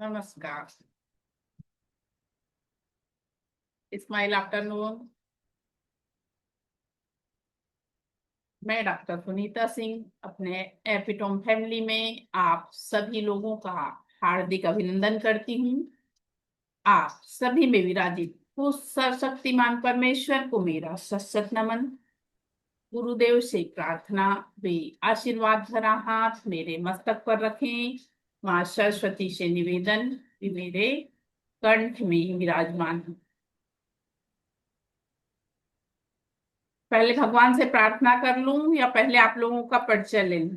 नमस्कार। Smile afternoon. मैं doctor Sunita Singh अपने एपिटोम फैमिली में आप सभी लोगों का हार्दिक अभिनंदन करती हूँ। आप सभी में विराजित उस सर्वशक्तिमान परमेश्वर को मेरा सशक्त नमन। गुरुदेव से प्रार्थना वे आशीर्वाद भरा हाथ मेरे मस्तक पर रखें। माँ सरस्वती से निवेदन वे मेरे कंठ में विराजमान है। पहले भगवान से प्रार्थना कर लूं या पहले आप लोगों का परिचय ले लूं?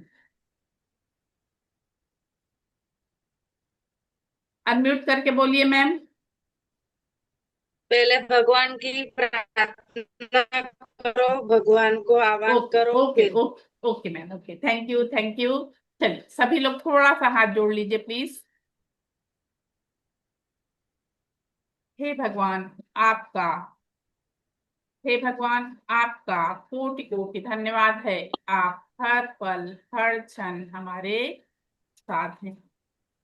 अनम्यूट करके बोलिए मैम। पहले भगवान की प्रार्थना करो, भगवान को आह्वान ओके करो ओके फिर। Okay okay ma'am. Okay, thank you thank you. चलिए सभी लोग थोड़ा सा हाथ जोड़ लीजिए प्लीज। हे भगवान आपका हे भगवान आपका कोटि कोटि धन्यवाद है। आप हर पल हर क्षण हमारे साथ हैं।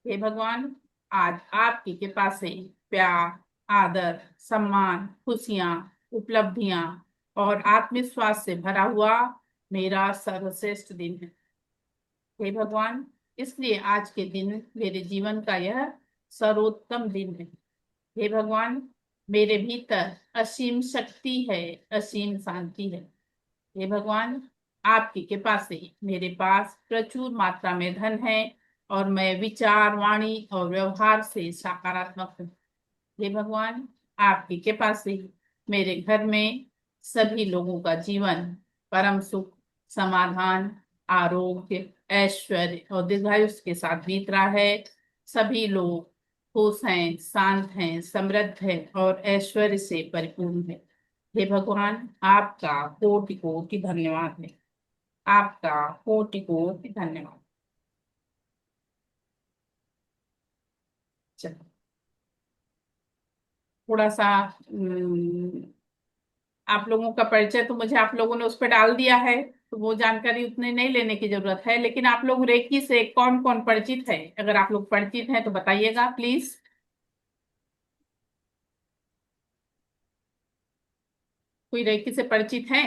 हे भगवान आज आपकी कृपा से प्यार, आदर, सम्मान, खुशियां, उपलब्धियां और आत्मविश्वास से भरा हुआ मेरा सर्वश्रेष्ठ दिन है। हे भगवान इसलिए आज के दिन मेरे जीवन का यह सर्वोत्तम दिन है। हे भगवान मेरे भीतर असीम शक्ति है, असीम शांति है। हे भगवान आपकी कृपा से मेरे पास प्रचुर मात्रा में धन है और मैं विचार, वाणी और व्यवहार से सकारात्मक हूँ। हे भगवान आपकी कृपा से मेरे घर में सभी लोगों का जीवन परम सुख, समाधान, आरोग्य, ऐश्वर्य और दीर्घायुष के साथ बीत रहा है। सभी लोग खुश हैं, शांत हैं, समृद्ध हैं और ऐश्वर्य से परिपूर्ण है। हे भगवान आपका कोटि कोटि धन्यवाद है। आपका कोटि कोटि धन्यवाद। चलो थोड़ा सा आप लोगों का परिचय तो मुझे आप लोगों ने उस पर डाल दिया है, तो वो जानकारी उतने नहीं लेने की जरूरत है। लेकिन आप लोग रेकी से कौन कौन परिचित है? अगर आप लोग परिचित हैं तो बताइएगा प्लीज। कोई रेकी से परिचित है?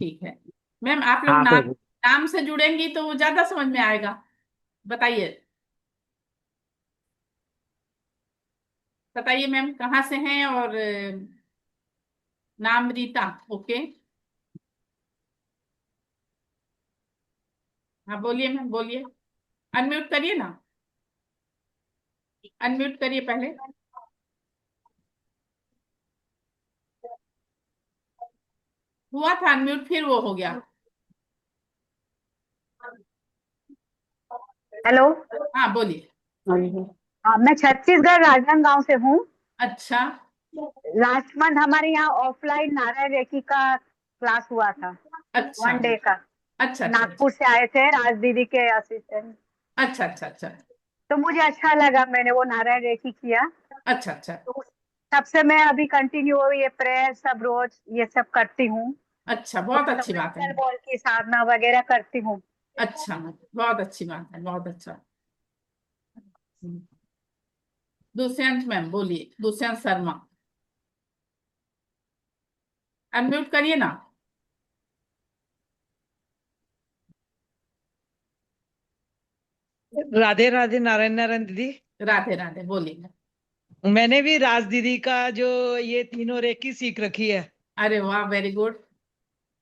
ठीक है। मैम आप लोग हाँ नाम प्रभु। नाम से जुड़ेंगी तो वो ज्यादा समझ में आएगा। बताइए बताइए मैम कहाँ से हैं? और नाम रीता। ओके। हाँ बोलिए मैम बोलिए। अनम्यूट करिए ना। अनम्यूट करिए पहले। हुआ था अनम्यूट फिर वो हो गया। हेलो। हाँ बोलिए। मैं छत्तीसगढ़ राजनांदगांव से हूँ। अच्छा लास्ट मंथ हमारे यहाँ ऑफलाइन नारायण रेकी का क्लास हुआ था, अच्छा 1 डे का। अच्छा अच्छा अच्छा नागपुर से आए थे राज दीदी के असिस्टेंट। अच्छा अच्छा अच्छा तो मुझे अच्छा लगा, मैंने वो नारायण रेकी किया। अच्छा अच्छा तो तब से मैं अभी कंटिन्यू ये प्रेयर सब रोज ये सब करती हूँ। अच्छा तो बहुत मतलब अच्छी बात है। क्रिस्टल बॉल की साधना वगैरह करती हूँ। अच्छा बहुत अच्छी बात है, बहुत अच्छा। दुष्यंत मैम बोलिए, दुष्यंत शर्मा। अनम्यूट करिए ना। राधे राधे, नारायण नारायण दीदी। राधे राधे बोलिए। मैंने भी राज दीदी का जो ये तीनों रेकी सीख रखी है। अरे वाह वेरी गुड।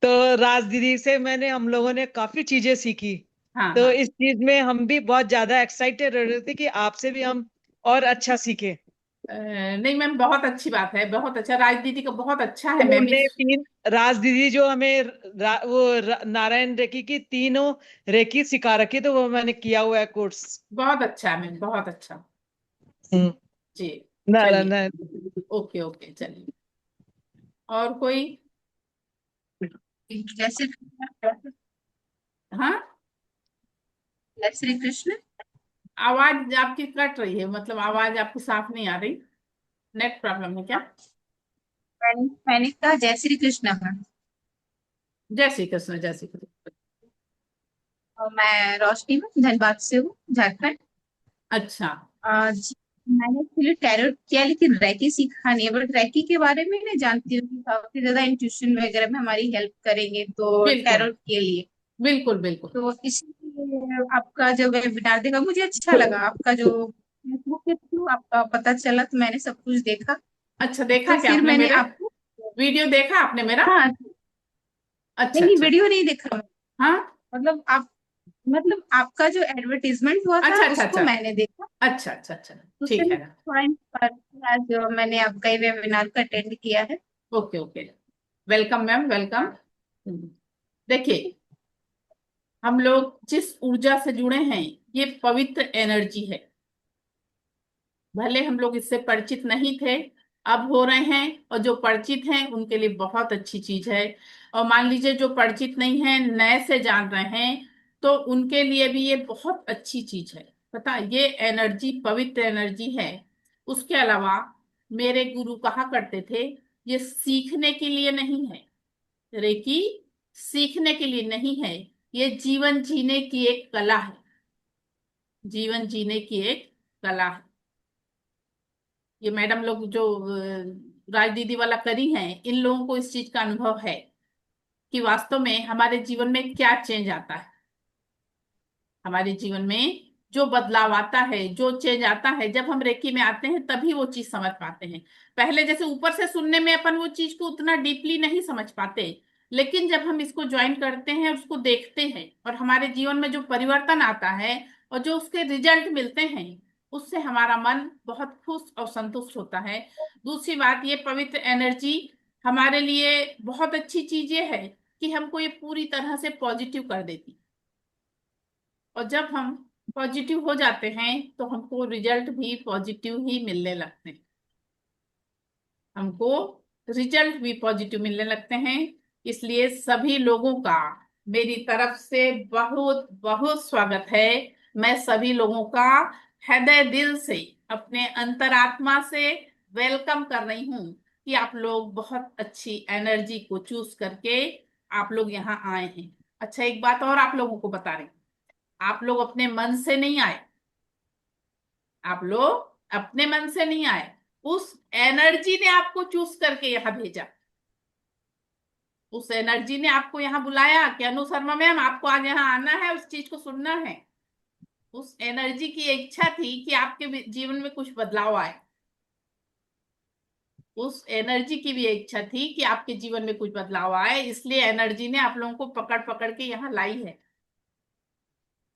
तो राज दीदी से हम लोगों ने काफी चीजें सीखी। हाँ तो हाँ। इस चीज में हम भी बहुत ज्यादा एक्साइटेड रह रहे थे कि आपसे भी हम और अच्छा सीखे। नहीं मैम बहुत अच्छी बात है, बहुत अच्छा। राज दीदी का बहुत अच्छा है, तो मैं भी। हमने तीन राज दीदी जो हमें नारायण रेकी की तीनों रेकी सिखा रखी, तो वो मैंने किया हुआ है कोर्स। बहुत अच्छा है मैम, बहुत अच्छा। हम्म। जी। नारायण चलिए नारायण। ओके ओके चलिए। और कोई? जय श्री हाँ जय श्री कृष्ण। आवाज आपकी कट रही है, मतलब आवाज आपकी साफ नहीं आ रही। नेट प्रॉब्लम है क्या? मैंने कहा जय श्री कृष्ण। जय श्री कृष्ण, जय श्री कृष्ण। मैं रोशनी में धनबाद से हूँ, झारखंड। अच्छा जी, मैंने एक्चुअली टैरो किया लेकिन रैकी सीखा नहीं है, बट रैकी के बारे में मैं जानती हूँ कि काफी ज्यादा इंट्यूशन वगैरह में हमारी हेल्प करेंगे तो बिल्कुल टैरो के लिए। बिल्कुल बिल्कुल। तो इसलिए आपका जो वेबिनार देखा मुझे अच्छा लगा, आपका जो फेसबुक के थ्रू आपका पता चला तो मैंने सब कुछ देखा। अच्छा, देखा तो क्या फिर आपने मैंने मेरे आपको, वीडियो देखा आपने मेरा? हाँ, अच्छा नहीं अच्छा। वीडियो नहीं देखा। हाँ। मतलब आप, मतलब आपका जो एडवर्टीजमेंट हुआ था अच्छा अच्छा उसको अच्छा मैंने देखा। अच्छा अच्छा अच्छा। तो उससे ठीक मैं है ना। थोड़ा इंस्पायर हुआ, आज मैंने आपका ये वेबिनार को अटेंड किया है। Okay okay. Welcome ma'am, welcome. देखिए, हम लोग जिस ऊर्जा से जुड़े हैं, ये पवित्र एनर्जी है। भले हम लोग इससे परिचित नहीं थे, अब हो रहे हैं, और जो परिचित हैं उनके लिए बहुत अच्छी चीज है। और मान लीजिए जो परिचित नहीं है, नए से जान रहे हैं, तो उनके लिए भी ये बहुत अच्छी चीज है। पता, ये एनर्जी पवित्र एनर्जी है। उसके अलावा मेरे गुरु कहा करते थे, ये सीखने के लिए नहीं है। रेकी सीखने के लिए नहीं है, ये जीवन जीने की एक कला है। जीवन जीने की एक कला है। ये मैडम लोग जो राज दीदी वाला करी हैं, इन लोगों को इस चीज का अनुभव है कि वास्तव में हमारे जीवन में क्या चेंज आता है। हमारे जीवन में जो बदलाव आता है, जो चेंज आता है, जब हम रेकी में आते हैं तभी वो चीज समझ पाते हैं। पहले जैसे ऊपर से सुनने में अपन वो चीज को उतना डीपली नहीं समझ पाते, लेकिन जब हम इसको ज्वाइन करते हैं, उसको देखते हैं, और हमारे जीवन में जो परिवर्तन आता है और जो उसके रिजल्ट मिलते हैं, उससे हमारा मन बहुत खुश और संतुष्ट होता है। दूसरी बात, ये पवित्र एनर्जी हमारे लिए बहुत अच्छी चीज ये है कि हमको ये पूरी तरह से पॉजिटिव कर देती। और जब हम पॉजिटिव हो जाते हैं तो हमको रिजल्ट भी पॉजिटिव ही मिलने लगते हैं। हमको रिजल्ट भी पॉजिटिव मिलने लगते हैं। इसलिए सभी लोगों का मेरी तरफ से बहुत बहुत स्वागत है। मैं सभी लोगों का हृदय दिल से, अपने अंतरात्मा से वेलकम कर रही हूँ कि आप लोग बहुत अच्छी एनर्जी को चूज करके आप लोग यहाँ आए हैं। अच्छा, एक बात और आप लोगों को बता रही हूँ, आप लोग अपने मन से नहीं आए। आप लोग अपने मन से नहीं आए, उस एनर्जी ने आपको चूज करके यहां भेजा। उस एनर्जी ने आपको यहाँ बुलाया कि अनु शर्मा मैम, आपको आज यहाँ आना है, उस चीज को सुनना है। उस एनर्जी की इच्छा थी कि आपके जीवन में कुछ बदलाव आए। उस एनर्जी की भी इच्छा थी कि आपके जीवन में कुछ बदलाव आए, इसलिए एनर्जी ने आप लोगों को पकड़ पकड़ के यहाँ लाई है।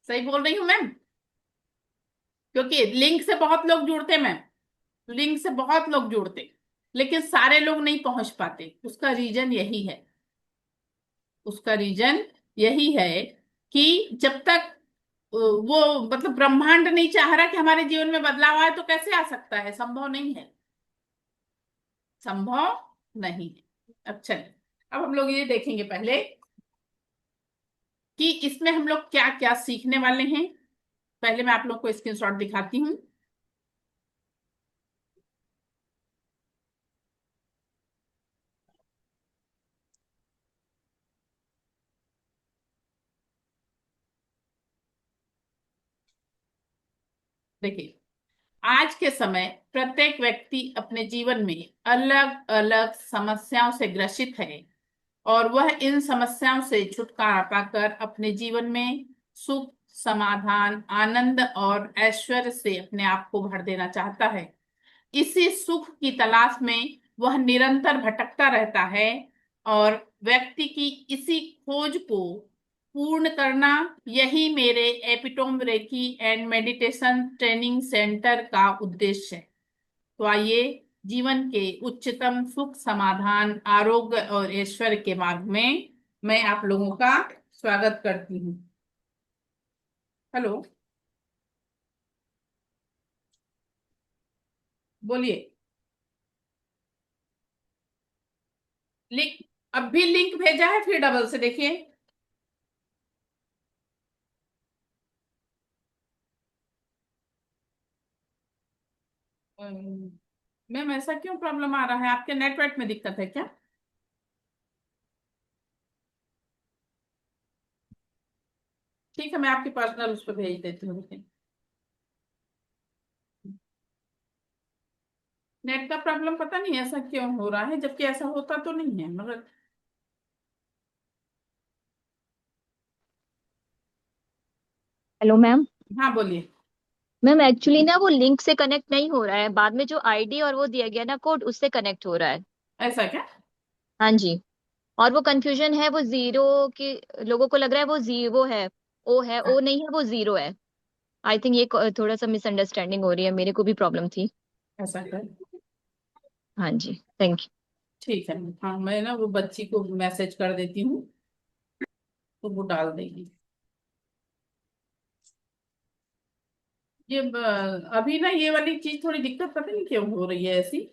सही बोल रही हूँ मैम? क्योंकि लिंक से बहुत लोग जुड़ते मैम, लिंक से बहुत लोग जुड़ते, लेकिन सारे लोग नहीं पहुंच पाते। उसका रीजन यही है, उसका रीजन यही है कि जब तक वो, मतलब ब्रह्मांड नहीं चाह रहा कि हमारे जीवन में बदलाव आए, तो कैसे आ सकता है? संभव नहीं है, संभव नहीं है। अब चलिए, अब हम लोग ये देखेंगे पहले कि इसमें हम लोग क्या क्या सीखने वाले हैं। पहले मैं आप लोग को स्क्रीनशॉट दिखाती हूँ। देखिए, आज के समय प्रत्येक व्यक्ति अपने जीवन में अलग अलग समस्याओं से ग्रसित है, और वह इन समस्याओं से छुटकारा पाकर अपने जीवन में सुख, समाधान, आनंद और ऐश्वर्य से अपने आप को भर देना चाहता है। इसी सुख की तलाश में वह निरंतर भटकता रहता है, और व्यक्ति की इसी खोज को पूर्ण करना, यही मेरे epitome recce and meditation training centre का उद्देश्य है। तो आइए, जीवन के उच्चतम सुख, समाधान, आरोग्य और ऐश्वर्य के मार्ग में मैं आप लोगों का स्वागत करती हूँ। हेलो, बोलिए। लिंक, अब भी लिंक भेजा है, फिर डबल से देखिए। मैम, ऐसा क्यों प्रॉब्लम आ रहा है? आपके नेटवर्क में दिक्कत है क्या? ठीक है, मैं आपकी पर्सनल उस पर भेज देती हूँ। नेट का प्रॉब्लम पता नहीं ऐसा क्यों हो रहा है, जबकि ऐसा होता तो नहीं है, मगर हेलो मैम। हाँ बोलिए। मैम एक्चुअली ना वो लिंक से कनेक्ट नहीं हो रहा है, बाद में जो आईडी और वो दिया गया ना कोड उससे कनेक्ट हो रहा है। ऐसा क्या? हाँ जी। और वो कंफ्यूजन है, वो जीरो की लोगों को लग रहा है वो वो है ओ नहीं है, वो जीरो है। आई थिंक ये थोड़ा सा मिसअंडरस्टैंडिंग हो रही है, मेरे को भी प्रॉब्लम थी। ऐसा क्या? हाँ जी। Thank you. ठीक है, हाँ मैं ना वो बच्ची को मैसेज कर देती हूँ, तो वो डाल देगी। अभी ना ये वाली चीज थोड़ी दिक्कत पता नहीं क्यों हो रही है ऐसी।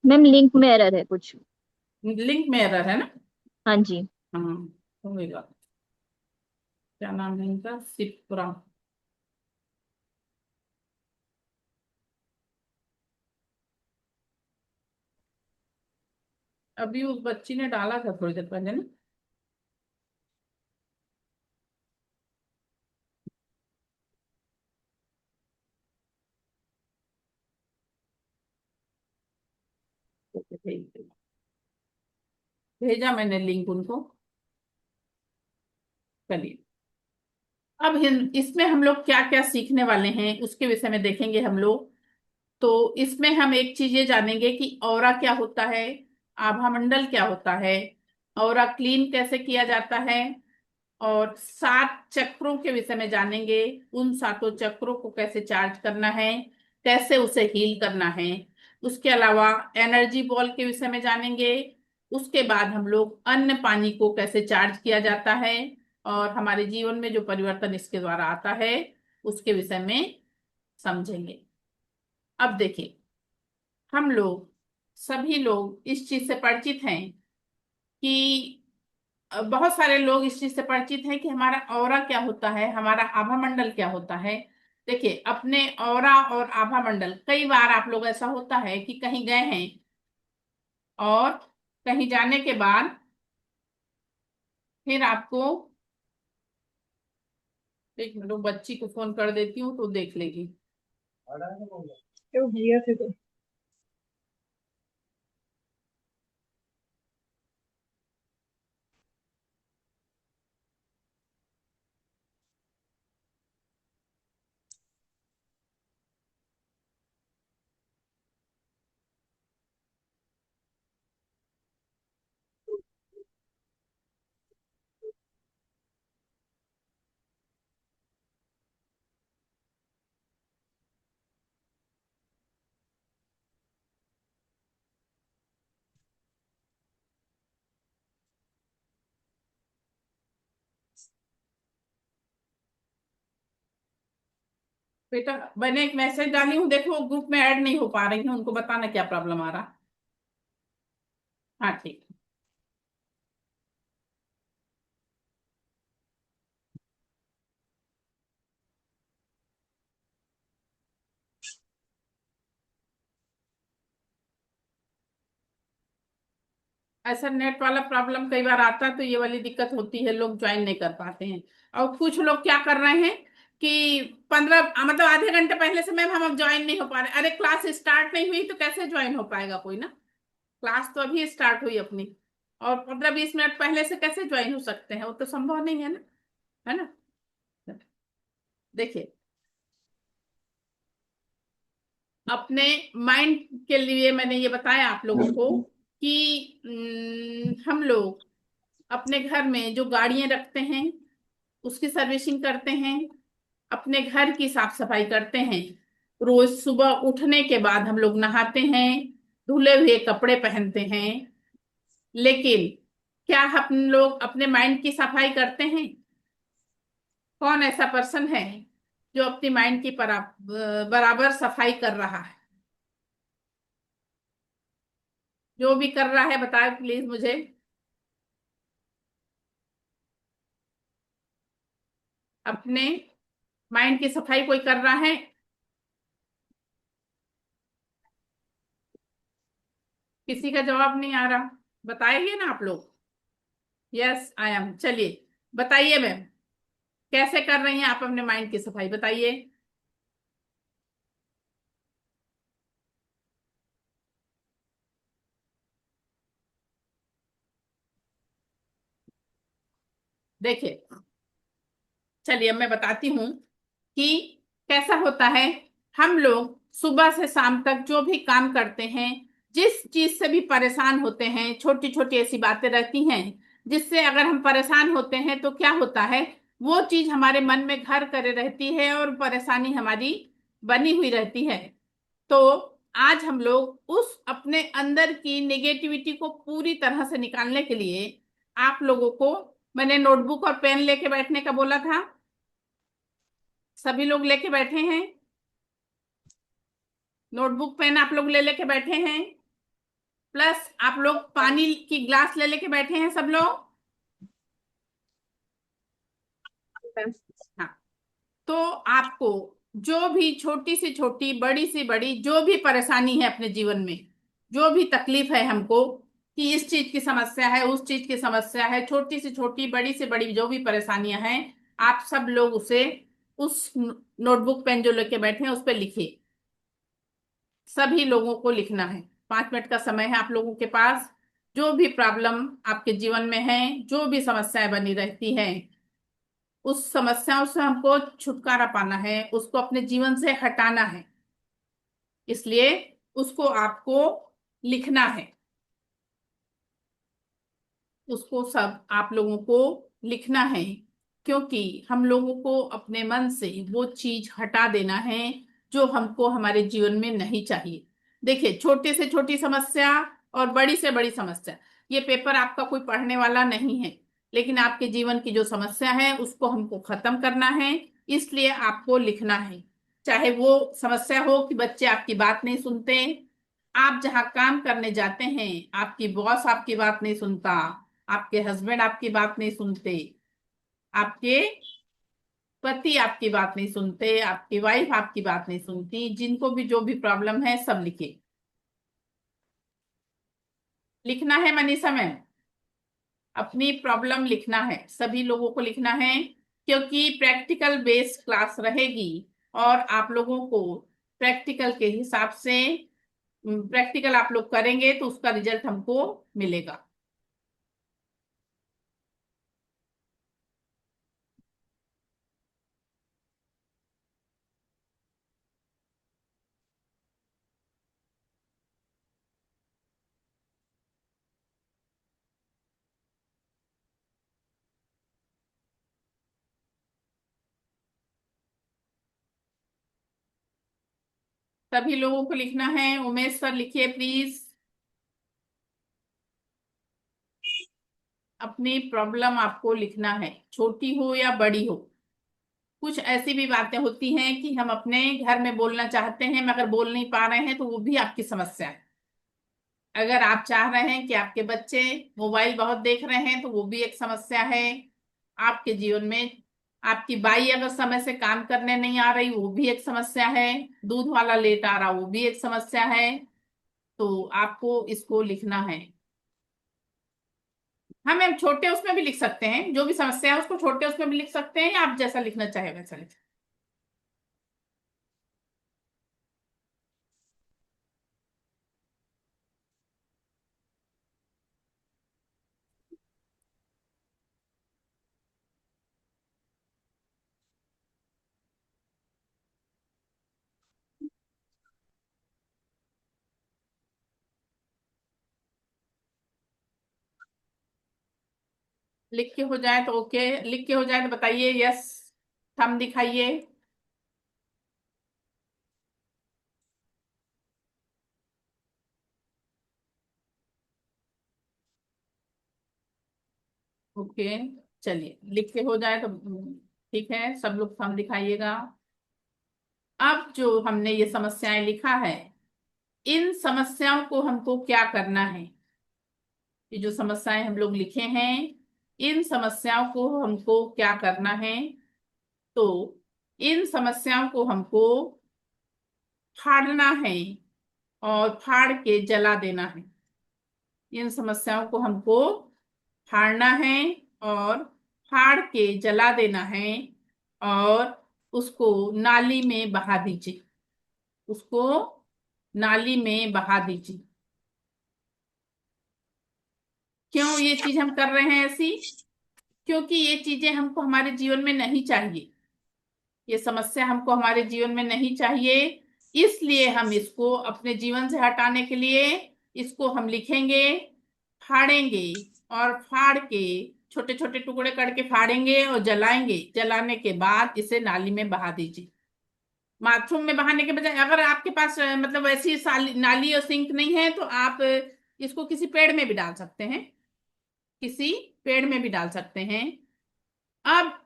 मैम लिंक में एरर है कुछ। लिंक में एरर है ना? हाँ जी। हाँ, होएगा। क्या नाम है इनका? सिप्रा। अभी उस बच्ची ने डाला था थोड़ी देर पहले ना। भेज- भेजा मैंने लिंक उनको। चलिए, अब इसमें हम लोग क्या क्या सीखने वाले हैं उसके विषय में देखेंगे हम लोग। तो इसमें हम एक चीज ये जानेंगे कि ऑरा क्या होता है, आभा मंडल क्या होता है, ऑरा क्लीन कैसे किया जाता है, और 7 चक्रों के विषय में जानेंगे। उन 7 चक्रों को कैसे चार्ज करना है, कैसे उसे हील करना है। उसके अलावा एनर्जी बॉल के विषय में जानेंगे। उसके बाद हम लोग अन्न पानी को कैसे चार्ज किया जाता है, और हमारे जीवन में जो परिवर्तन इसके द्वारा आता है उसके विषय में समझेंगे। अब देखिए, हम लोग सभी लोग इस चीज से परिचित हैं कि बहुत सारे लोग इस चीज से परिचित हैं कि हमारा ऑरा क्या होता है, हमारा आभा मंडल क्या होता है। देखिए, अपने ऑरा और आभा मंडल, कई बार आप लोग ऐसा होता है कि कहीं गए हैं और कहीं जाने के बाद फिर आपको, एक मिनट बच्ची को फोन कर देती हूँ तो देख लेगी। बेटा, मैंने एक मैसेज डाली हूँ, देखो ग्रुप में ऐड नहीं हो पा रही हूँ, उनको बताना क्या प्रॉब्लम आ रहा। हाँ ठीक। ऐसा नेट वाला प्रॉब्लम कई बार आता है, तो ये वाली दिक्कत होती है, लोग ज्वाइन नहीं कर पाते हैं। और कुछ लोग क्या कर रहे हैं कि 15 मतलब आधे घंटे पहले से मैम हम अब ज्वाइन नहीं हो पा रहे। अरे क्लास स्टार्ट नहीं हुई तो कैसे ज्वाइन हो पाएगा कोई ना? क्लास तो अभी स्टार्ट हुई अपनी, और 15-20 मिनट पहले से कैसे ज्वाइन हो सकते हैं? वो तो संभव नहीं है ना, है ना? देखिए, अपने माइंड के लिए मैंने ये बताया आप लोगों को कि हम लोग अपने घर में जो गाड़ियां रखते हैं उसकी सर्विसिंग करते हैं, अपने घर की साफ सफाई करते हैं, रोज सुबह उठने के बाद हम लोग नहाते हैं, धुले हुए कपड़े पहनते हैं। लेकिन क्या हम लोग अपने माइंड की सफाई करते हैं? कौन ऐसा पर्सन है जो अपनी माइंड की बराबर सफाई कर रहा है? जो भी कर रहा है बताए प्लीज मुझे। अपने माइंड की सफाई कोई कर रहा है? किसी का जवाब नहीं आ रहा, बताइए ना आप लोग। यस आई एम, चलिए बताइए मैम। कैसे कर रही हैं आप अपने माइंड की सफाई, बताइए। देखिए, चलिए अब मैं बताती हूँ कि कैसा होता है। हम लोग सुबह से शाम तक जो भी काम करते हैं, जिस चीज से भी परेशान होते हैं, छोटी छोटी ऐसी बातें रहती हैं जिससे अगर हम परेशान होते हैं तो क्या होता है, वो चीज हमारे मन में घर करे रहती है और परेशानी हमारी बनी हुई रहती है। तो आज हम लोग उस अपने अंदर की नेगेटिविटी को पूरी तरह से निकालने के लिए आप लोगों को मैंने नोटबुक और पेन लेके बैठने का बोला था। सभी लोग लेके बैठे हैं? नोटबुक पेन आप लोग ले लेके बैठे हैं? प्लस आप लोग पानी की ग्लास ले लेके बैठे हैं सब लोग? हाँ। तो आपको जो भी छोटी से छोटी, बड़ी से बड़ी जो भी परेशानी है अपने जीवन में, जो भी तकलीफ है हमको कि इस चीज की समस्या है, उस चीज की समस्या है, छोटी से छोटी, बड़ी से बड़ी जो भी परेशानियां हैं, आप सब लोग उसे उस नोटबुक पेन जो लेके बैठे हैं उस पर लिखिए। सभी लोगों को लिखना है। 5 मिनट का समय है आप लोगों के पास। जो भी प्रॉब्लम आपके जीवन में है, जो भी समस्याएं बनी रहती हैं, उस समस्याओं से हमको छुटकारा पाना है, उसको अपने जीवन से हटाना है। इसलिए उसको आपको लिखना है। उसको सब आप लोगों को लिखना है, क्योंकि हम लोगों को अपने मन से वो चीज हटा देना है जो हमको हमारे जीवन में नहीं चाहिए। देखिए, छोटे से छोटी समस्या और बड़ी से बड़ी समस्या, ये पेपर आपका कोई पढ़ने वाला नहीं है, लेकिन आपके जीवन की जो समस्या है उसको हमको खत्म करना है। इसलिए आपको लिखना है। चाहे वो समस्या हो कि बच्चे आपकी बात नहीं सुनते, आप जहाँ काम करने जाते हैं आपकी बॉस आपकी बात नहीं सुनता, आपके हस्बैंड आपकी बात नहीं सुनते, आपके पति आपकी बात नहीं सुनते, आपकी वाइफ आपकी बात नहीं सुनती, जिनको भी जो भी प्रॉब्लम है सब लिखे। लिखना है मनीषा मैम, अपनी प्रॉब्लम लिखना है, सभी लोगों को लिखना है, क्योंकि प्रैक्टिकल बेस्ड क्लास रहेगी और आप लोगों को प्रैक्टिकल के हिसाब से प्रैक्टिकल आप लोग करेंगे तो उसका रिजल्ट हमको मिलेगा। सभी लोगों को लिखना है। उमेश सर लिखिए प्लीज। अपनी प्रॉब्लम आपको लिखना है, छोटी हो या बड़ी हो। कुछ ऐसी भी बातें होती हैं कि हम अपने घर में बोलना चाहते हैं मगर बोल नहीं पा रहे हैं, तो वो भी आपकी समस्या है। अगर आप चाह रहे हैं कि आपके बच्चे मोबाइल बहुत देख रहे हैं तो वो भी एक समस्या है आपके जीवन में। आपकी बाई अगर समय से काम करने नहीं आ रही, वो भी एक समस्या है। दूध वाला लेट आ रहा, वो भी एक समस्या है। तो आपको इसको लिखना है। हाँ मैम, छोटे उसमें भी लिख सकते हैं, जो भी समस्या है उसको छोटे उसमें भी लिख सकते हैं, या आप जैसा लिखना चाहे वैसा लिख। लिख के हो जाए तो ओके, लिख के हो जाए तो बताइए यस, थंब दिखाइए। ओके, चलिए लिख के हो जाए तो ठीक है, सब लोग थंब दिखाइएगा। अब जो हमने ये समस्याएं लिखा है, इन समस्याओं को हमको क्या करना है। ये जो समस्याएं हम लोग लिखे हैं, इन समस्याओं को हमको क्या करना है। तो इन समस्याओं को हमको फाड़ना है और फाड़ के जला देना है। इन समस्याओं को हमको फाड़ना है और फाड़ के जला देना है। और उसको नाली में बहा दीजिए, उसको नाली में बहा दीजिए। क्यों ये चीज हम कर रहे हैं ऐसी? क्योंकि ये चीजें हमको हमारे जीवन में नहीं चाहिए, ये समस्या हमको हमारे जीवन में नहीं चाहिए। इसलिए हम इसको अपने जीवन से हटाने के लिए इसको हम लिखेंगे, फाड़ेंगे, और फाड़ के छोटे छोटे टुकड़े करके फाड़ेंगे और जलाएंगे। जलाने के बाद इसे नाली में बहा दीजिए। बाथरूम में बहाने के बजाय, अगर आपके पास मतलब ऐसी नाली और सिंक नहीं है, तो आप इसको किसी पेड़ में भी डाल सकते हैं, किसी पेड़ में भी डाल सकते हैं। अब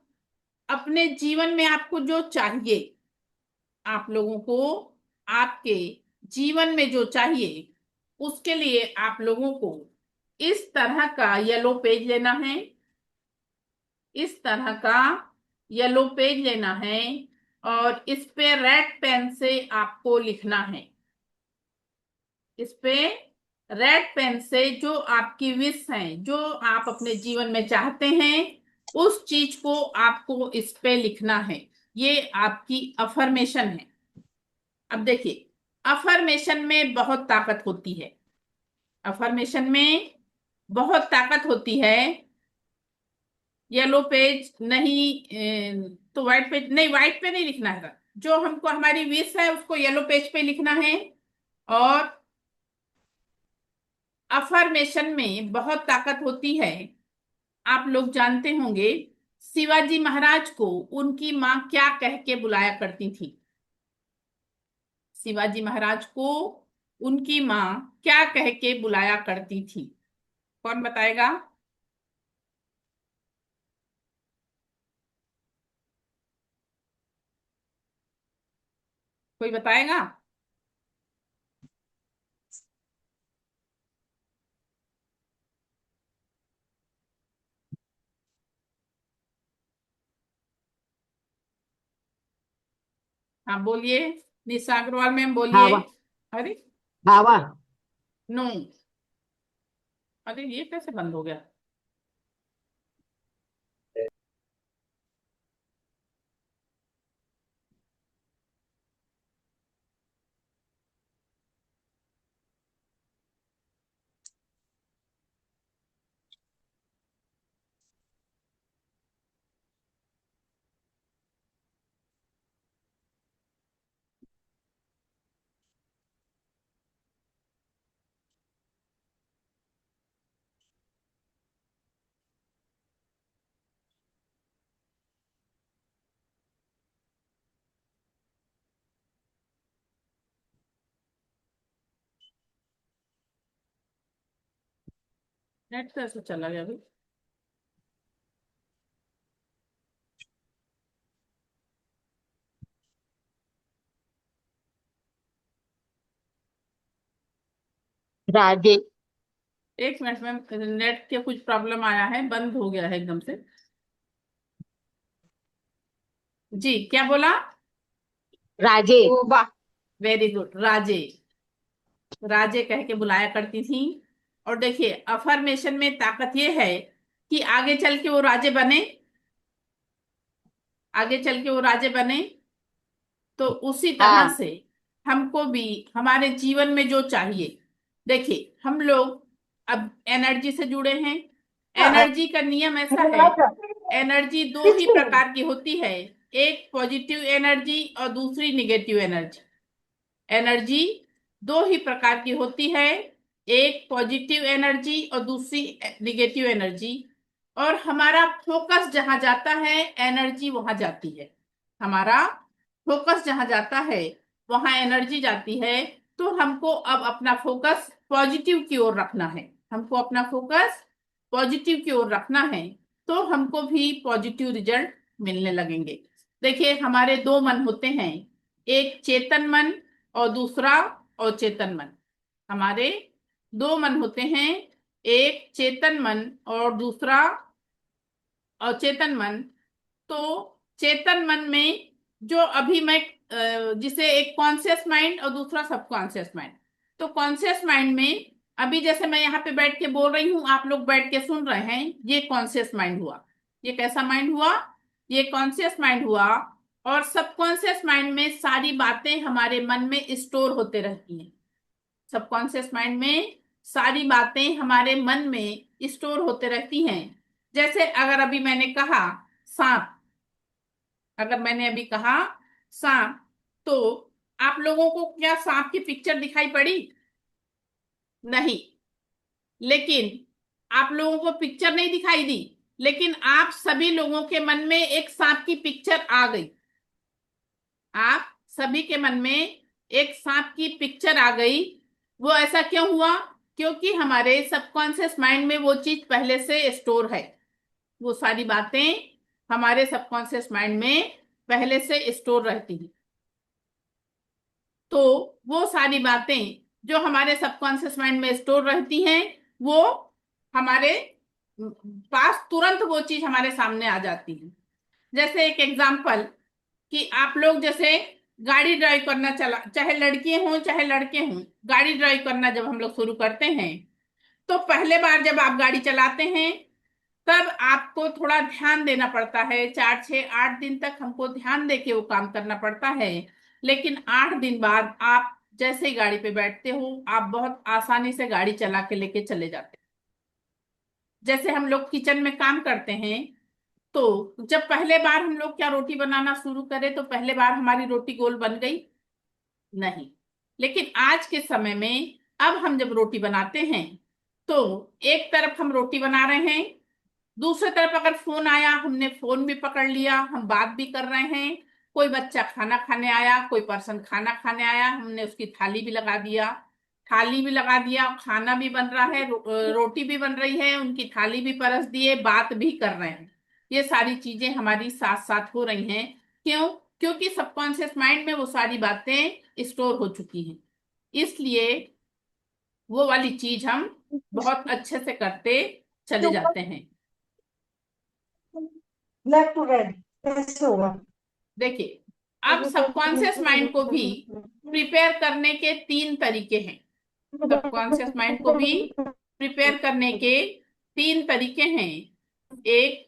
अपने जीवन में आपको जो चाहिए, आप लोगों को आपके जीवन में जो चाहिए, उसके लिए आप लोगों को इस तरह का येलो पेज लेना है, इस तरह का येलो पेज लेना है, और इस पे रेड पेन से आपको लिखना है। इस पे रेड पेन से जो आपकी विश है, जो आप अपने जीवन में चाहते हैं, उस चीज को आपको इस पे लिखना है। ये आपकी अफर्मेशन है। अब देखिए, अफर्मेशन में बहुत ताकत होती है, अफर्मेशन में बहुत ताकत होती है। येलो पेज नहीं, तो व्हाइट पेज नहीं, व्हाइट पे नहीं लिखना है। जो हमको हमारी विश है उसको येलो पेज पे लिखना है। और अफर्मेशन में बहुत ताकत होती है। आप लोग जानते होंगे, शिवाजी महाराज को उनकी माँ क्या कह के बुलाया करती थी? शिवाजी महाराज को उनकी माँ क्या कह के बुलाया करती थी? कौन बताएगा? कोई बताएगा? हाँ बोलिए, निशा अग्रवाल मैम बोलिए। हवा। अरे हवा। नो, अरे ये कैसे बंद हो गया? नेट कैसे चला गया अभी? राजे। एक मिनट मैम, नेट के कुछ प्रॉब्लम आया है, बंद हो गया है एकदम से। जी क्या बोला? राजे। ओ वाह। वेरी गुड, राजे। राजे कह के बुलाया करती थी। और देखिए, अफर्मेशन में ताकत ये है कि आगे चल के वो राजे बने, आगे चल के वो राजे बने। तो उसी तरह हाँ। से हमको भी हमारे जीवन में जो चाहिए, देखिए हम लोग अब एनर्जी से जुड़े हैं। एनर्जी का नियम ऐसा है, एनर्जी दो ही प्रकार की होती है, एक पॉजिटिव एनर्जी और दूसरी निगेटिव एनर्जी। एनर्जी दो ही प्रकार की होती है, एक पॉजिटिव एनर्जी और दूसरी निगेटिव एनर्जी। और हमारा फोकस जहां जाता है, एनर्जी वहां जाती है। हमारा फोकस जहां जाता है, वहां एनर्जी जाती है। तो हमको अब अपना फोकस पॉजिटिव की ओर रखना है, हमको अपना फोकस पॉजिटिव की ओर रखना है। तो हमको भी पॉजिटिव रिजल्ट मिलने लगेंगे। देखिए, हमारे दो मन होते हैं, एक चेतन मन और दूसरा अचेतन मन। हमारे दो मन होते हैं, एक चेतन मन और दूसरा अचेतन मन। तो चेतन मन में जो अभी मैं जिसे एक कॉन्शियस माइंड और दूसरा सबकॉन्शियस माइंड। तो कॉन्शियस माइंड में अभी जैसे मैं यहाँ पे बैठ के बोल रही हूँ, आप लोग बैठ के सुन रहे हैं, ये कॉन्शियस माइंड हुआ। ये कैसा माइंड हुआ? ये कॉन्शियस माइंड हुआ। और सबकॉन्शियस माइंड में सारी बातें हमारे मन में स्टोर होते रहती हैं। सबकॉन्शियस माइंड में सारी बातें हमारे मन में स्टोर होते रहती हैं। जैसे अगर अभी मैंने कहा सांप, अगर मैंने अभी कहा सांप, तो आप लोगों को क्या सांप की पिक्चर दिखाई पड़ी? नहीं। लेकिन आप लोगों को पिक्चर नहीं दिखाई दी, लेकिन आप सभी लोगों के मन में एक सांप की पिक्चर आ गई। आप सभी के मन में एक सांप की पिक्चर आ गई। वो ऐसा क्यों हुआ? क्योंकि हमारे सबकॉन्शियस माइंड में वो चीज पहले से स्टोर है। वो सारी बातें हमारे सबकॉन्शियस माइंड में पहले से स्टोर रहती हैं। तो वो सारी बातें जो हमारे सबकॉन्शियस माइंड में स्टोर रहती हैं, वो हमारे पास तुरंत वो चीज हमारे सामने आ जाती है। जैसे एक एग्जांपल, कि आप लोग जैसे गाड़ी ड्राइव करना चला, चाहे लड़के हों चाहे लड़के हों, गाड़ी ड्राइव करना जब हम लोग शुरू करते हैं, तो पहले बार जब आप गाड़ी चलाते हैं तब आपको थोड़ा ध्यान देना पड़ता है। 4 6 8 दिन तक हमको ध्यान दे के वो काम करना पड़ता है। लेकिन 8 दिन बाद आप जैसे ही गाड़ी पे बैठते हो, आप बहुत आसानी से गाड़ी चला के लेके चले जाते हैं। जैसे हम लोग किचन में काम करते हैं, तो जब पहले बार हम लोग क्या रोटी बनाना शुरू करें तो पहले बार हमारी रोटी गोल बन गई? नहीं। लेकिन आज के समय में अब हम जब रोटी बनाते हैं, तो एक तरफ हम रोटी बना रहे हैं, दूसरी तरफ अगर फोन आया, हमने फोन भी पकड़ लिया, हम बात भी कर रहे हैं। कोई बच्चा खाना खाने आया, कोई पर्सन खाना खाने आया, हमने उसकी थाली भी लगा दिया, थाली भी लगा दिया, खाना भी बन रहा है, रोटी भी बन रही है, उनकी थाली भी परस दिए, बात भी कर रहे हैं। ये सारी चीजें हमारी साथ साथ हो रही हैं। क्यों? क्योंकि सबकॉन्शियस माइंड में वो सारी बातें स्टोर हो चुकी हैं। इसलिए वो वाली चीज हम बहुत अच्छे से करते चले जाते हैं। ब्लैक टू रेड कैसे होगा? देखिए, अब सबकॉन्शियस माइंड को भी प्रिपेयर करने के 3 तरीके हैं। सबकॉन्शियस माइंड को भी प्रिपेयर करने के 3 तरीके हैं। एक,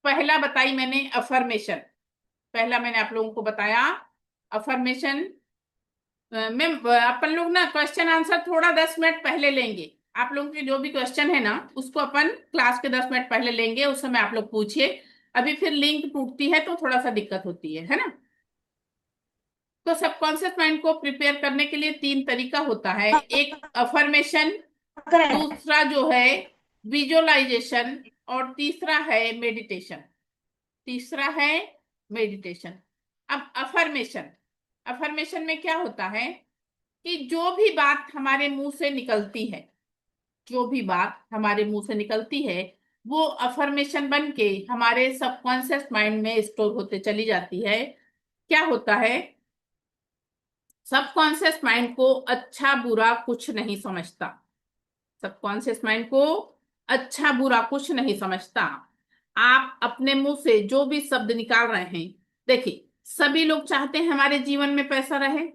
पहला बताई मैंने अफर्मेशन। पहला मैंने आप लोगों को बताया अफर्मेशन में अपन लोग ना क्वेश्चन आंसर थोड़ा 10 मिनट पहले लेंगे। आप लोगों के जो भी क्वेश्चन है ना, उसको अपन क्लास के 10 मिनट पहले लेंगे, उस समय आप लोग पूछिए। अभी फिर लिंक टूटती है तो थोड़ा सा दिक्कत होती है ना। तो सबकॉन्शियस माइंड को प्रिपेयर करने के लिए 3 तरीका होता है। एक अफर्मेशन, दूसरा जो है विजुअलाइजेशन, और तीसरा है मेडिटेशन। तीसरा है मेडिटेशन। अब अफर्मेशन, अफर्मेशन में क्या होता है कि जो भी बात हमारे मुंह से निकलती है, जो भी बात हमारे मुंह से निकलती है, वो अफर्मेशन बन के हमारे सबकॉन्शियस माइंड में स्टोर होते चली जाती है। क्या होता है, सबकॉन्शियस माइंड को अच्छा बुरा कुछ नहीं समझता। सबकॉन्शियस माइंड को अच्छा बुरा कुछ नहीं समझता। आप अपने मुंह से जो भी शब्द निकाल रहे हैं, देखिए, सभी लोग चाहते हैं हमारे जीवन में पैसा रहे,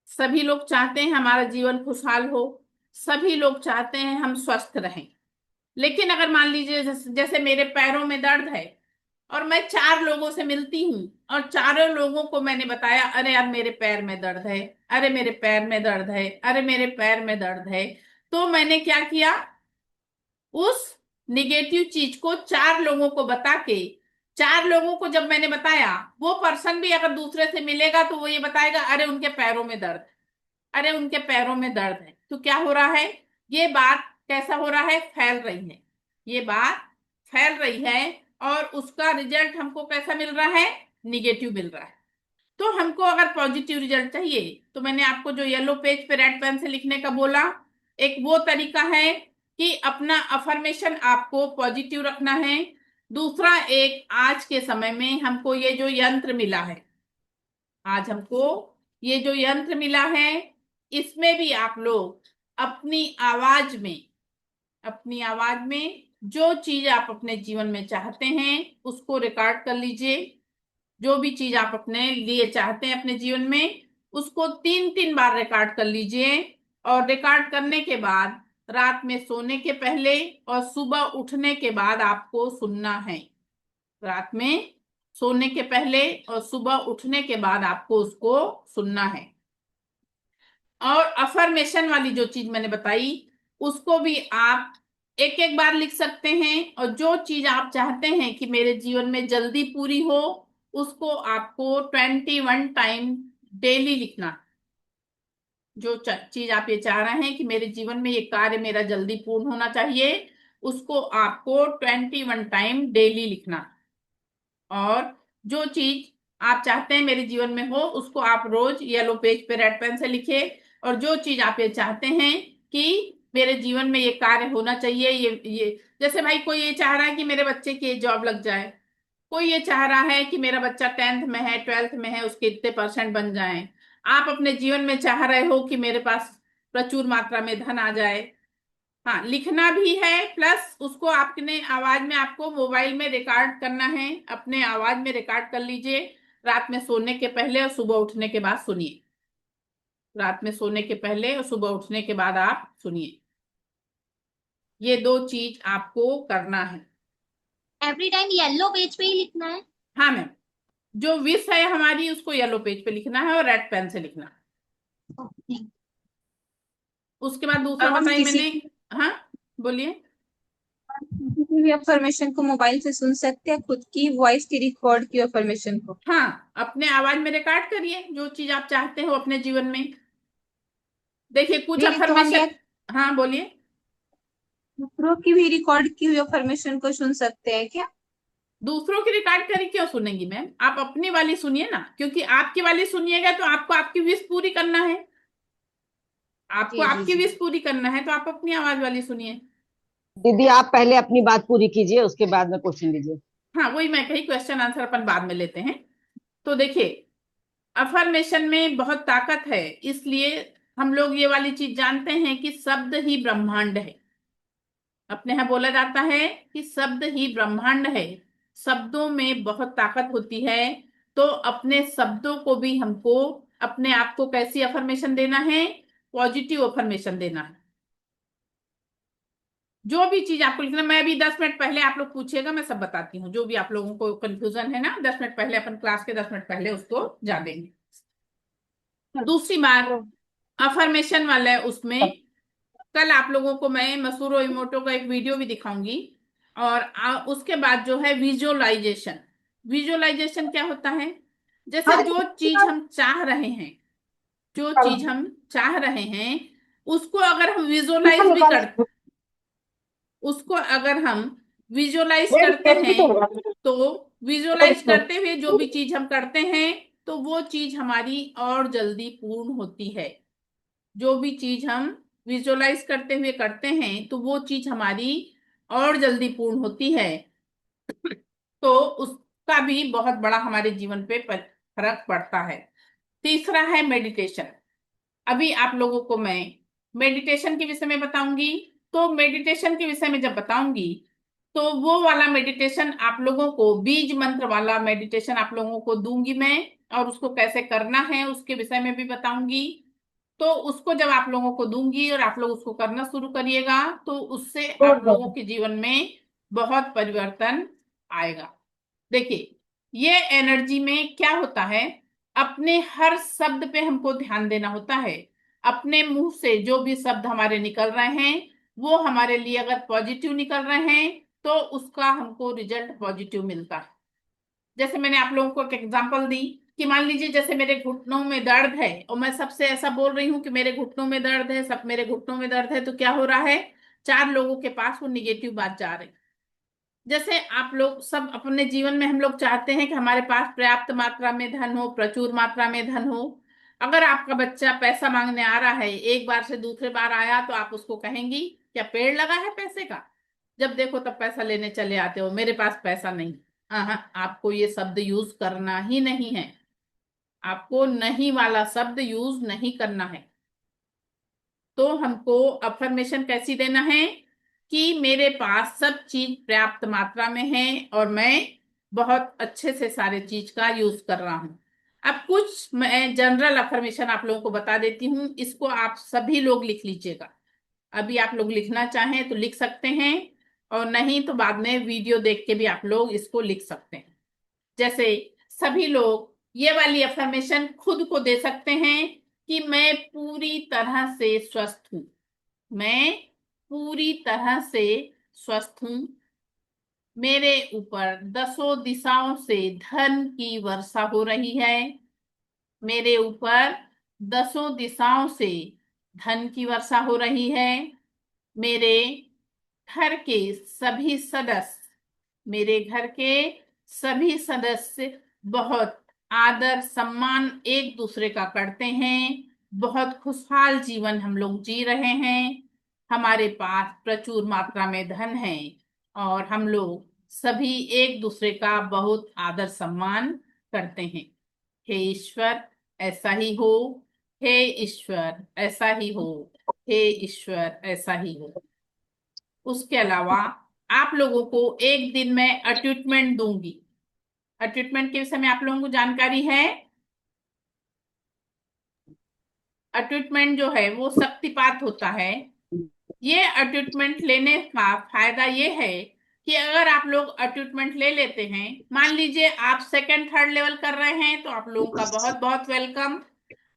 सभी लोग चाहते हैं हमारा जीवन खुशहाल हो, सभी लोग चाहते हैं हम स्वस्थ रहें। लेकिन अगर मान लीजिए जैसे मेरे पैरों में दर्द है, और मैं 4 लोगों से मिलती हूँ, और चारों लोगों को मैंने बताया, अरे यार मेरे पैर में दर्द है, अरे मेरे पैर में दर्द है, अरे मेरे पैर में दर्द है, तो मैंने क्या किया, उस निगेटिव चीज को 4 लोगों को बता के, 4 लोगों को जब मैंने बताया, वो पर्सन भी अगर दूसरे से मिलेगा तो वो ये बताएगा, अरे उनके पैरों में दर्द है, अरे उनके पैरों में दर्द है। तो क्या हो रहा है, ये बात कैसा हो रहा है, फैल रही है, ये बात फैल रही है, और उसका रिजल्ट हमको कैसा मिल रहा है, निगेटिव मिल रहा है। तो हमको अगर पॉजिटिव रिजल्ट चाहिए, तो मैंने आपको जो येलो पेज पे रेड पेन से लिखने का बोला, एक वो तरीका है कि अपना अफर्मेशन आपको पॉजिटिव रखना है। दूसरा, एक आज के समय में हमको ये जो यंत्र मिला है, आज हमको ये जो यंत्र मिला है, इसमें भी आप लोग अपनी आवाज में, अपनी आवाज में जो चीज आप अपने जीवन में चाहते हैं उसको रिकॉर्ड कर लीजिए। जो भी चीज आप अपने लिए चाहते हैं अपने जीवन में, उसको 3 3 बार रिकॉर्ड कर लीजिए। और रिकॉर्ड करने के बाद रात में सोने के पहले और सुबह उठने के बाद आपको सुनना है। रात में सोने के पहले और सुबह उठने के बाद आपको उसको सुनना है। और अफर्मेशन वाली जो चीज मैंने बताई उसको भी आप एक एक बार लिख सकते हैं, और जो चीज आप चाहते हैं कि मेरे जीवन में जल्दी पूरी हो उसको आपको 21 टाइम डेली लिखना। जो चीज आप ये चाह रहे हैं कि मेरे जीवन में ये कार्य मेरा जल्दी पूर्ण होना चाहिए, उसको आपको 21 टाइम डेली लिखना। और जो चीज आप चाहते हैं मेरे जीवन में हो उसको आप रोज येलो पेज पे रेड पेन से लिखे। और जो चीज आप ये चाहते हैं कि मेरे जीवन में ये कार्य होना चाहिए, ये जैसे भाई कोई ये चाह रहा है कि मेरे बच्चे की जॉब लग जाए, कोई ये चाह रहा है कि मेरा बच्चा 10th में है 12th में है उसके इतने परसेंट बन जाएं। आप अपने जीवन में चाह रहे हो कि मेरे पास प्रचुर मात्रा में धन आ जाए। हाँ, लिखना भी है, प्लस उसको आपने आवाज में, आपको मोबाइल में रिकॉर्ड करना है, अपने आवाज में रिकॉर्ड कर लीजिए। रात में सोने के पहले और सुबह उठने के बाद सुनिए। रात में सोने के पहले और सुबह उठने के बाद आप सुनिए। ये दो चीज आपको करना है। एवरी टाइम येलो पेज पे ही लिखना है? हाँ मैम, जो विश है हमारी उसको येलो पेज पे लिखना है और रेड पेन से लिखना है। उसके बाद दूसरा और हम बताई किसी मैंने। हाँ बोलिए। किसी भी अफर्मेशन को मोबाइल से सुन सकते हैं, खुद की वॉइस की रिकॉर्ड की अफर्मेशन को। हाँ, अपने आवाज में रिकॉर्ड करिए जो चीज आप चाहते हो अपने जीवन में। देखिए कुछ दीदी तो हम ये अफर्मेशन। हाँ बोलिए। दूसरों की भी रिकॉर्ड की हुई अफर्मेशन को सुन सकते हैं क्या? दूसरों की रिकॉर्ड करी क्यों सुनेंगी मैम, आप अपनी वाली सुनिए ना, क्योंकि आपकी वाली सुनिएगा तो आपको आपकी विश पूरी करना है। आपको जी जी आपकी जी। विश पूरी करना है तो आप अपनी आवाज वाली सुनिए। दीदी आप पहले अपनी बात पूरी कीजिए, उसके बाद में क्वेश्चन लीजिए। हाँ वही मैं कही, क्वेश्चन आंसर अपन बाद में लेते हैं। तो देखिए, अफर्मेशन में बहुत ताकत है, इसलिए हम लोग ये वाली चीज जानते हैं कि शब्द ही ब्रह्मांड है। अपने यहाँ बोला जाता है कि शब्द ही ब्रह्मांड है, शब्दों में बहुत ताकत होती है। तो अपने शब्दों को भी हमको अपने आप को कैसी अफर्मेशन देना है, पॉजिटिव अफर्मेशन देना है। जो भी चीज आपको लिखना, मैं अभी 10 मिनट पहले, आप लोग पूछिएगा मैं सब बताती हूँ। जो भी आप लोगों को कंफ्यूजन है ना, 10 मिनट पहले, अपन क्लास के 10 मिनट पहले उसको जा देंगे। दूसरी बात, अफर्मेशन वाला है उसमें कल आप लोगों को मैं मसूरो इमोटो का एक वीडियो भी दिखाऊंगी। और उसके बाद जो है विजुअलाइजेशन। विजुअलाइजेशन क्या होता है, जैसे जो चीज हम चाह रहे हैं, जो चीज हम चाह रहे हैं उसको अगर हम विजुअलाइज भी कर, उसको अगर हम विजुअलाइज करते हैं, तो विजुअलाइज करते हुए जो भी चीज हम करते हैं तो वो चीज हमारी और जल्दी पूर्ण होती है। जो भी चीज हम विजुअलाइज करते हुए करते हैं तो वो चीज हमारी और जल्दी पूर्ण होती है। तो उसका भी बहुत बड़ा हमारे जीवन पे फर्क पड़ता है। तीसरा है मेडिटेशन। अभी आप लोगों को मैं मेडिटेशन के विषय में बताऊंगी। तो मेडिटेशन के विषय में जब बताऊंगी तो वो वाला मेडिटेशन आप लोगों को, बीज मंत्र वाला मेडिटेशन आप लोगों को दूंगी मैं, और उसको कैसे करना है उसके विषय में भी बताऊंगी। तो उसको जब आप लोगों को दूंगी और आप लोग उसको करना शुरू करिएगा तो उससे आप लोगों के जीवन में बहुत परिवर्तन आएगा। देखिए, ये एनर्जी में क्या होता है, अपने हर शब्द पे हमको ध्यान देना होता है। अपने मुंह से जो भी शब्द हमारे निकल रहे हैं वो हमारे लिए अगर पॉजिटिव निकल रहे हैं तो उसका हमको रिजल्ट पॉजिटिव मिलता है। जैसे मैंने आप लोगों को एक एग्जांपल दी कि मान लीजिए जैसे मेरे घुटनों में दर्द है और मैं सबसे ऐसा बोल रही हूँ कि मेरे घुटनों में दर्द है, सब मेरे घुटनों में दर्द है, तो क्या हो रहा है, 4 लोगों के पास वो निगेटिव बात जा रही। जैसे आप लोग सब अपने जीवन में, हम लोग चाहते हैं कि हमारे पास पर्याप्त मात्रा में धन हो, प्रचुर मात्रा में धन हो। अगर आपका बच्चा पैसा मांगने आ रहा है, एक बार से दूसरे बार आया, तो आप उसको कहेंगी क्या पेड़ लगा है पैसे का, जब देखो तब पैसा लेने चले आते हो, मेरे पास पैसा नहीं। हाँ, आपको ये शब्द यूज करना ही नहीं है। आपको नहीं वाला शब्द यूज नहीं करना है। तो हमको अफर्मेशन कैसी देना है कि मेरे पास सब चीज पर्याप्त मात्रा में है और मैं बहुत अच्छे से सारे चीज का यूज कर रहा हूं। अब कुछ मैं जनरल अफर्मेशन आप लोगों को बता देती हूँ, इसको आप सभी लोग लिख लीजिएगा। अभी आप लोग लिखना चाहें तो लिख सकते हैं, और नहीं तो बाद में वीडियो देख के भी आप लोग इसको लिख सकते हैं। जैसे सभी लोग ये वाली अफर्मेशन खुद को दे सकते हैं कि मैं पूरी तरह से स्वस्थ हूं। मैं पूरी तरह से स्वस्थ हूं। मेरे ऊपर दसों दिशाओं से धन की वर्षा हो रही है। मेरे ऊपर दसों दिशाओं से धन की वर्षा हो रही है। मेरे घर के सभी सदस्य मेरे घर के सभी सदस्य बहुत आदर सम्मान एक दूसरे का करते हैं। बहुत खुशहाल जीवन हम लोग जी रहे हैं। हमारे पास प्रचुर मात्रा में धन है, और हम लोग सभी एक दूसरे का बहुत आदर सम्मान करते हैं। हे ईश्वर, ऐसा ही हो। हे ईश्वर, ऐसा ही हो। हे ईश्वर, ऐसा ही हो। उसके अलावा आप लोगों को एक दिन में अट्यूटमेंट दूंगी। अट्यूटमेंट के विषय में आप लोगों को जानकारी है? अट्यूटमेंट जो है वो शक्तिपात होता है। ये अट्यूटमेंट लेने का फायदा ये है कि अगर आप लोग अट्यूटमेंट ले लेते हैं, मान लीजिए आप सेकंड थर्ड लेवल कर रहे हैं, तो आप लोगों का बहुत बहुत वेलकम।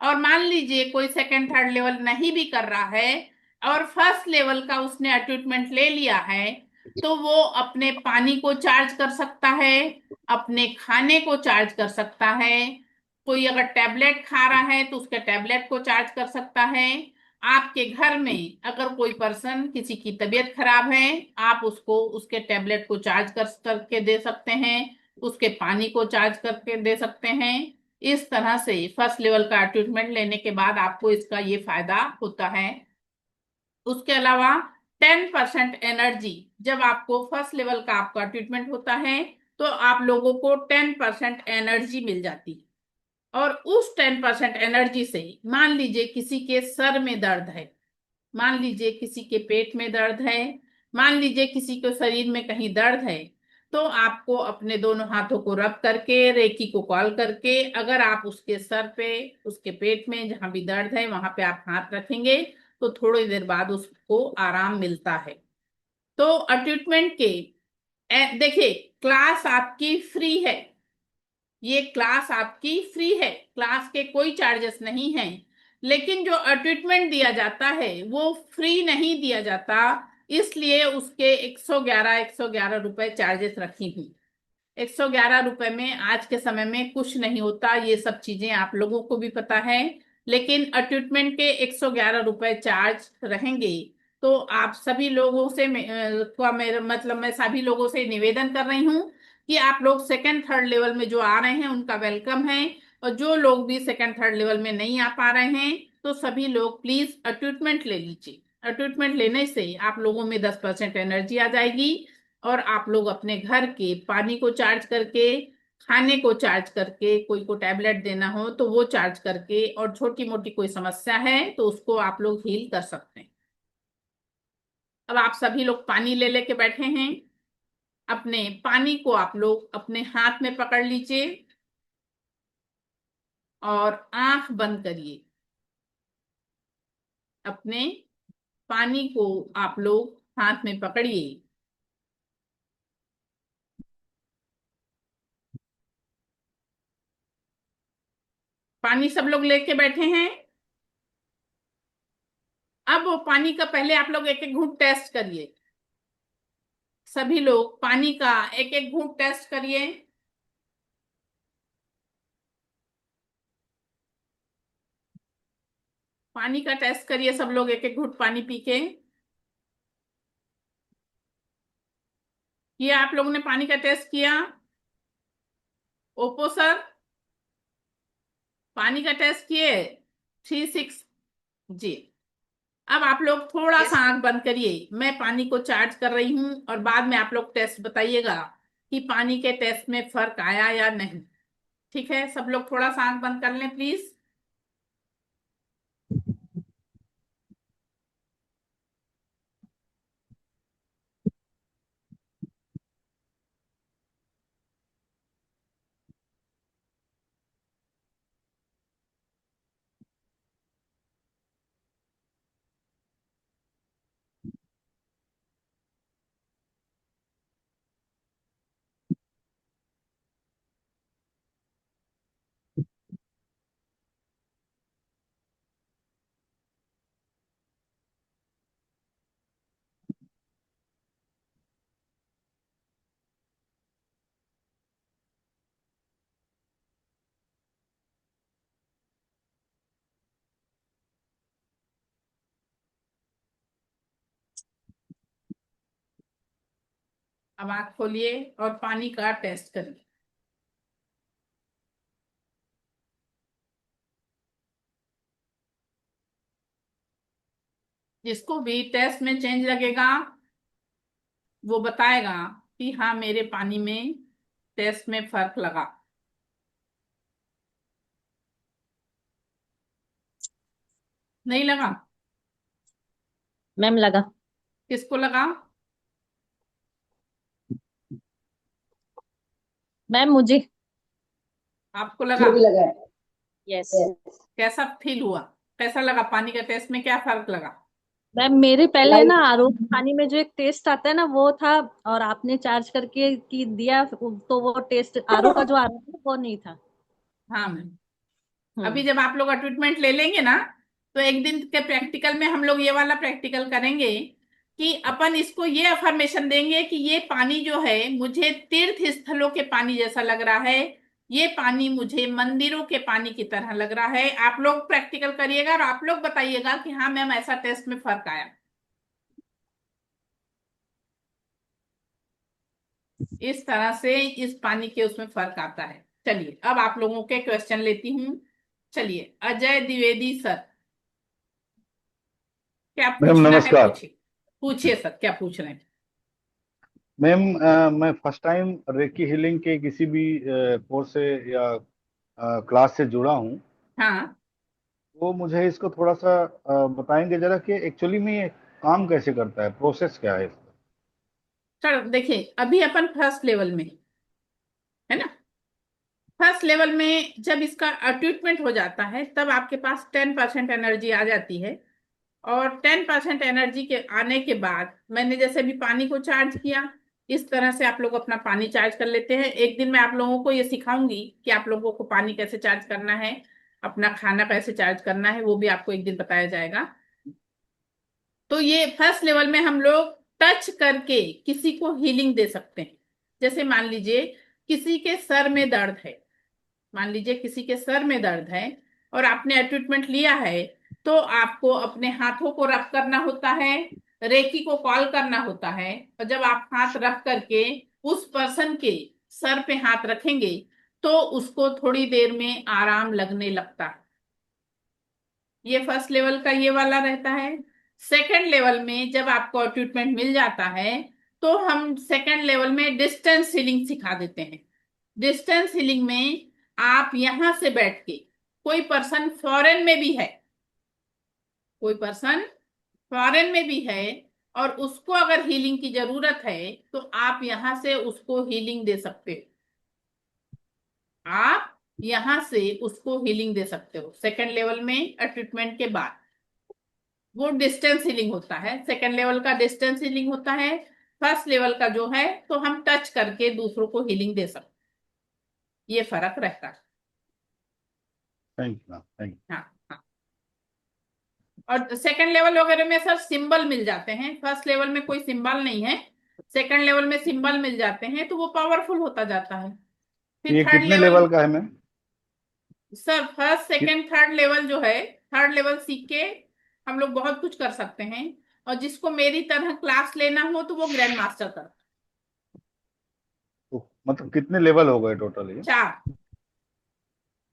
और मान लीजिए कोई सेकंड थर्ड लेवल नहीं भी कर रहा है और फर्स्ट लेवल का उसने अट्यूटमेंट ले लिया है, तो वो अपने पानी को चार्ज कर सकता है, अपने खाने को चार्ज कर सकता है। कोई अगर टैबलेट खा रहा है तो उसके टैबलेट को चार्ज कर सकता है। आपके घर में अगर कोई पर्सन, किसी की तबीयत खराब है, आप उसको उसके टैबलेट को चार्ज करके दे सकते हैं, उसके पानी को चार्ज करके दे सकते हैं। इस तरह से फर्स्ट लेवल का ट्रीटमेंट लेने के बाद आपको इसका ये फायदा होता है। उसके अलावा 10% एनर्जी, जब आपको फर्स्ट लेवल का आपका ट्रीटमेंट होता है तो आप लोगों को 10% एनर्जी मिल जाती है। और उस 10% एनर्जी से मान लीजिए किसी के सर में दर्द है, मान लीजिए किसी के पेट में दर्द है, मान लीजिए किसी को शरीर में कहीं दर्द है, तो आपको अपने दोनों हाथों को रब करके, रेकी को कॉल करके, अगर आप उसके सर पे, उसके पेट में जहां भी दर्द है वहां पे आप हाथ रखेंगे तो थोड़ी देर बाद उसको आराम मिलता है। तो ट्रीटमेंट के देखिए, क्लास आपकी फ्री है। ये क्लास आपकी फ्री है, क्लास के कोई चार्जेस नहीं हैं। लेकिन जो ट्रीटमेंट दिया जाता है वो फ्री नहीं दिया जाता, इसलिए उसके 111 रुपए चार्जेस रखी हुई। 111 रुपए में आज के समय में कुछ नहीं होता, ये सब चीजें आप लोगों को भी पता है। लेकिन ट्रीटमेंट के 111 रुपए चार्ज रहेंगे। तो आप सभी लोगों से मेरा मतलब, मैं सभी लोगों से निवेदन कर रही हूँ कि आप लोग सेकंड थर्ड लेवल में जो आ रहे हैं उनका वेलकम है, और जो लोग भी सेकंड थर्ड लेवल में नहीं आ पा रहे हैं तो सभी लोग प्लीज ट्रीटमेंट ले लीजिए। ट्रीटमेंट लेने से आप लोगों में 10% एनर्जी आ जाएगी, और आप लोग अपने घर के पानी को चार्ज करके, खाने को चार्ज करके, कोई को टैबलेट देना हो तो वो चार्ज करके, और छोटी मोटी कोई समस्या है तो उसको आप लोग हील कर सकते हैं। अब आप सभी लोग पानी ले लेके बैठे हैं। अपने पानी को आप लोग अपने हाथ में पकड़ लीजिए और आंख बंद करिए। अपने पानी को आप लोग हाथ में पकड़िए। पानी सब लोग लेके बैठे हैं। अब वो पानी का पहले आप लोग एक एक घूंट टेस्ट करिए। सभी लोग पानी का एक एक घूंट टेस्ट करिए। पानी का टेस्ट करिए सब लोग, एक एक घूंट पानी पी के। ये आप लोगों ने पानी का टेस्ट किया? ओप्पो सर, पानी का टेस्ट किए? 36 जी। अब आप लोग थोड़ा सा आंख बंद करिए, मैं पानी को चार्ज कर रही हूं और बाद में आप लोग टेस्ट बताइएगा कि पानी के टेस्ट में फर्क आया या नहीं। ठीक है, सब लोग थोड़ा सा आंख बंद कर लें प्लीज। अब आँख खोलिए और पानी का टेस्ट करिए। जिसको भी टेस्ट में चेंज लगेगा वो बताएगा कि हाँ मेरे पानी में टेस्ट में फर्क लगा। नहीं लगा? मैम लगा। किसको लगा? मैम मुझे। आपको लगा? मुझे भी लगा है। यस। कैसा फील हुआ? कैसा लगा? पानी का टेस्ट में क्या फर्क लगा? मैम मेरे पहले लाइट ना आरओ पानी में जो एक टेस्ट आता है ना वो था, और आपने चार्ज करके की दिया तो वो टेस्ट आरओ का जो आ रहा था वो नहीं था। हाँ मैम। अभी हम्म। जब आप लोग ट्रीटमेंट ले लेंगे ना तो एक दिन के प्रैक्टिकल में हम लोग ये वाला प्रैक्टिकल करेंगे कि अपन इसको ये अफर्मेशन देंगे कि ये पानी जो है मुझे तीर्थ स्थलों के पानी जैसा लग रहा है, ये पानी मुझे मंदिरों के पानी की तरह लग रहा है। आप लोग प्रैक्टिकल करिएगा और आप लोग बताइएगा कि हाँ मैम ऐसा टेस्ट में फर्क आया। इस तरह से इस पानी के उसमें फर्क आता है। चलिए अब आप लोगों के क्वेश्चन लेती हूँ। चलिए अजय द्विवेदी सर, क्या मैम पूछना है नमस्कार। पूछिए। पूछिए सर, क्या पूछ रहे हैं? मैम मैं फर्स्ट टाइम रेकी हीलिंग के किसी भी कोर्स से या क्लास से जुड़ा हूँ। हाँ तो मुझे इसको थोड़ा सा बताएंगे जरा कि एक्चुअली में ये काम कैसे करता है, प्रोसेस क्या है इसका। सर देखिए, अभी अपन फर्स्ट लेवल में है ना। फर्स्ट लेवल में जब इसका ट्रीटमेंट हो जाता है तब आपके पास 10% एनर्जी आ जाती है। और 10% एनर्जी के आने के बाद मैंने जैसे अभी पानी को चार्ज किया, इस तरह से आप लोग अपना पानी चार्ज कर लेते हैं। एक दिन मैं आप लोगों को ये सिखाऊंगी कि आप लोगों को पानी कैसे चार्ज करना है, अपना खाना कैसे चार्ज करना है, वो भी आपको एक दिन बताया जाएगा। तो ये फर्स्ट लेवल में हम लोग टच करके किसी को हीलिंग दे सकते हैं। जैसे मान लीजिए किसी के सर में दर्द है, मान लीजिए किसी के सर में दर्द है और आपने ट्रीटमेंट लिया है, तो आपको अपने हाथों को रब करना होता है, रेकी को कॉल करना होता है। और जब आप हाथ रब करके उस पर्सन के सर पे हाथ रखेंगे तो उसको थोड़ी देर में आराम लगने लगता है। ये फर्स्ट लेवल का ये वाला रहता है। सेकंड लेवल में जब आपको ट्रीटमेंट मिल जाता है तो हम सेकंड लेवल में डिस्टेंस हीलिंग सिखा देते हैं। डिस्टेंस हीलिंग में आप यहां से बैठ के, कोई पर्सन फॉरेन में भी है, कोई पर्सन फॉरेन में भी है और उसको अगर हीलिंग की जरूरत है तो आप यहां से उसको हीलिंग दे सकते हो। आप यहां से उसको हीलिंग दे सकते हो सेकेंड लेवल में ट्रीटमेंट के बाद। वो डिस्टेंस हीलिंग होता है, सेकेंड लेवल का डिस्टेंस हीलिंग होता है। फर्स्ट लेवल का जो है तो हम टच करके दूसरों को हीलिंग दे सकते हैं। ये फर्क रहता है। Thank you ma'am, thank you. हाँ हाँ। और सेकंड लेवल वगैरह में सर सिंबल मिल जाते हैं, फर्स्ट लेवल में कोई सिंबल नहीं है, सेकंड लेवल में सिंबल मिल जाते हैं तो वो पावरफुल होता जाता है। फिर ये थर्ड कितने लेवल, लेवल का है मैम? सर फर्स्ट कि- सेकंड थर्ड लेवल जो है, थर्ड लेवल सीख के हम लोग बहुत कुछ कर सकते हैं। और जिसको मेरी तरह क्लास लेना हो तो वो ग्रैंड मास्टर कर। मतलब कितने लेवल हो गए टोटल ये? 4।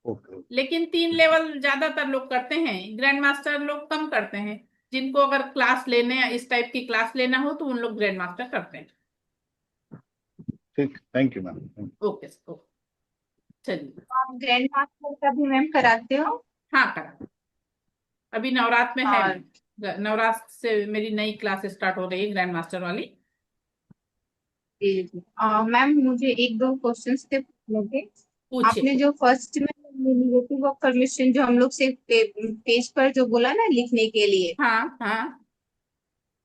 ओके। लेकिन 3 लेवल ज्यादातर लोग करते हैं, ग्रैंड मास्टर लोग कम करते हैं। जिनको अगर क्लास लेने, इस टाइप की क्लास लेना हो तो उन लोग ग्रैंड मास्टर करते हैं। ठीक, thank you ma'am. Okay sir, okay. चलिए। आप ग्रैंड मास्टर का भी मैम कराते हो? हाँ करा, अभी नवरात्र में है और मैम। नवरात्र से मेरी नई क्लास स्टार्ट हो रही है ग्रैंड मास्टर वाली। मैम मुझे एक दो क्वेश्चंस थे पूछने थे। आपने पूछिए। जो फर्स्ट में निगेटिव अफर्मेशन जो हम लोग से पेज पर जो बोला ना लिखने के लिए, हाँ हाँ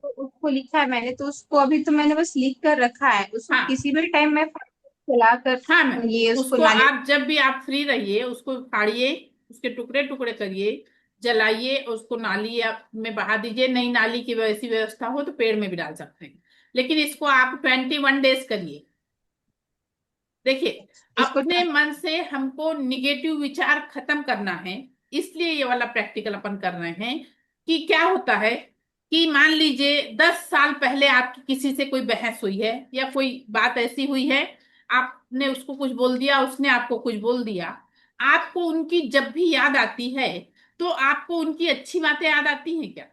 तो उसको लिखा है मैंने, तो उसको अभी तो मैंने बस लिख कर रखा है, उसको हाँ किसी भी टाइम मैं चला हाँ कर मैम, ये उसको उसको नाले। आप जब भी आप फ्री रहिए उसको फाड़िए, उसके टुकड़े टुकड़े करिए, जलाइए, उसको नाली में बहा दीजिए। नई नाली की वैसी व्यवस्था हो तो पेड़ में भी डाल सकते हैं, लेकिन इसको आप 21 डेज करिए। देखिए, इसको अपने मन से हमको निगेटिव विचार खत्म करना है, इसलिए ये वाला प्रैक्टिकल अपन कर रहे हैं। कि क्या होता है कि मान लीजिए 10 साल पहले आपकी किसी से कोई बहस हुई है या कोई बात ऐसी हुई है, आपने उसको कुछ बोल दिया, उसने आपको कुछ बोल दिया। आपको उनकी जब भी याद आती है तो आपको उनकी अच्छी बातें याद आती हैं क्या?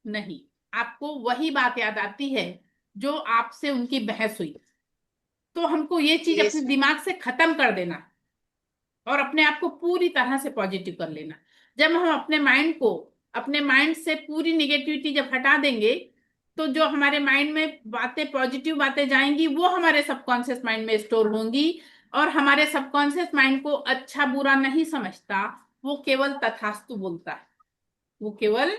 नहीं। आपको वही बात याद आती है जो आपसे उनकी बहस हुई। तो हमको ये चीज अपने यस दिमाग से खत्म कर देना और अपने आप को पूरी तरह से पॉजिटिव कर लेना। जब हम अपने माइंड से पूरी निगेटिविटी जब हटा देंगे, तो जो हमारे माइंड में बातें, पॉजिटिव बातें जाएंगी, वो हमारे सबकॉन्शियस माइंड में स्टोर होंगी। और हमारे सबकॉन्शियस माइंड को अच्छा बुरा नहीं समझता, वो केवल तथास्तु बोलता है। वो केवल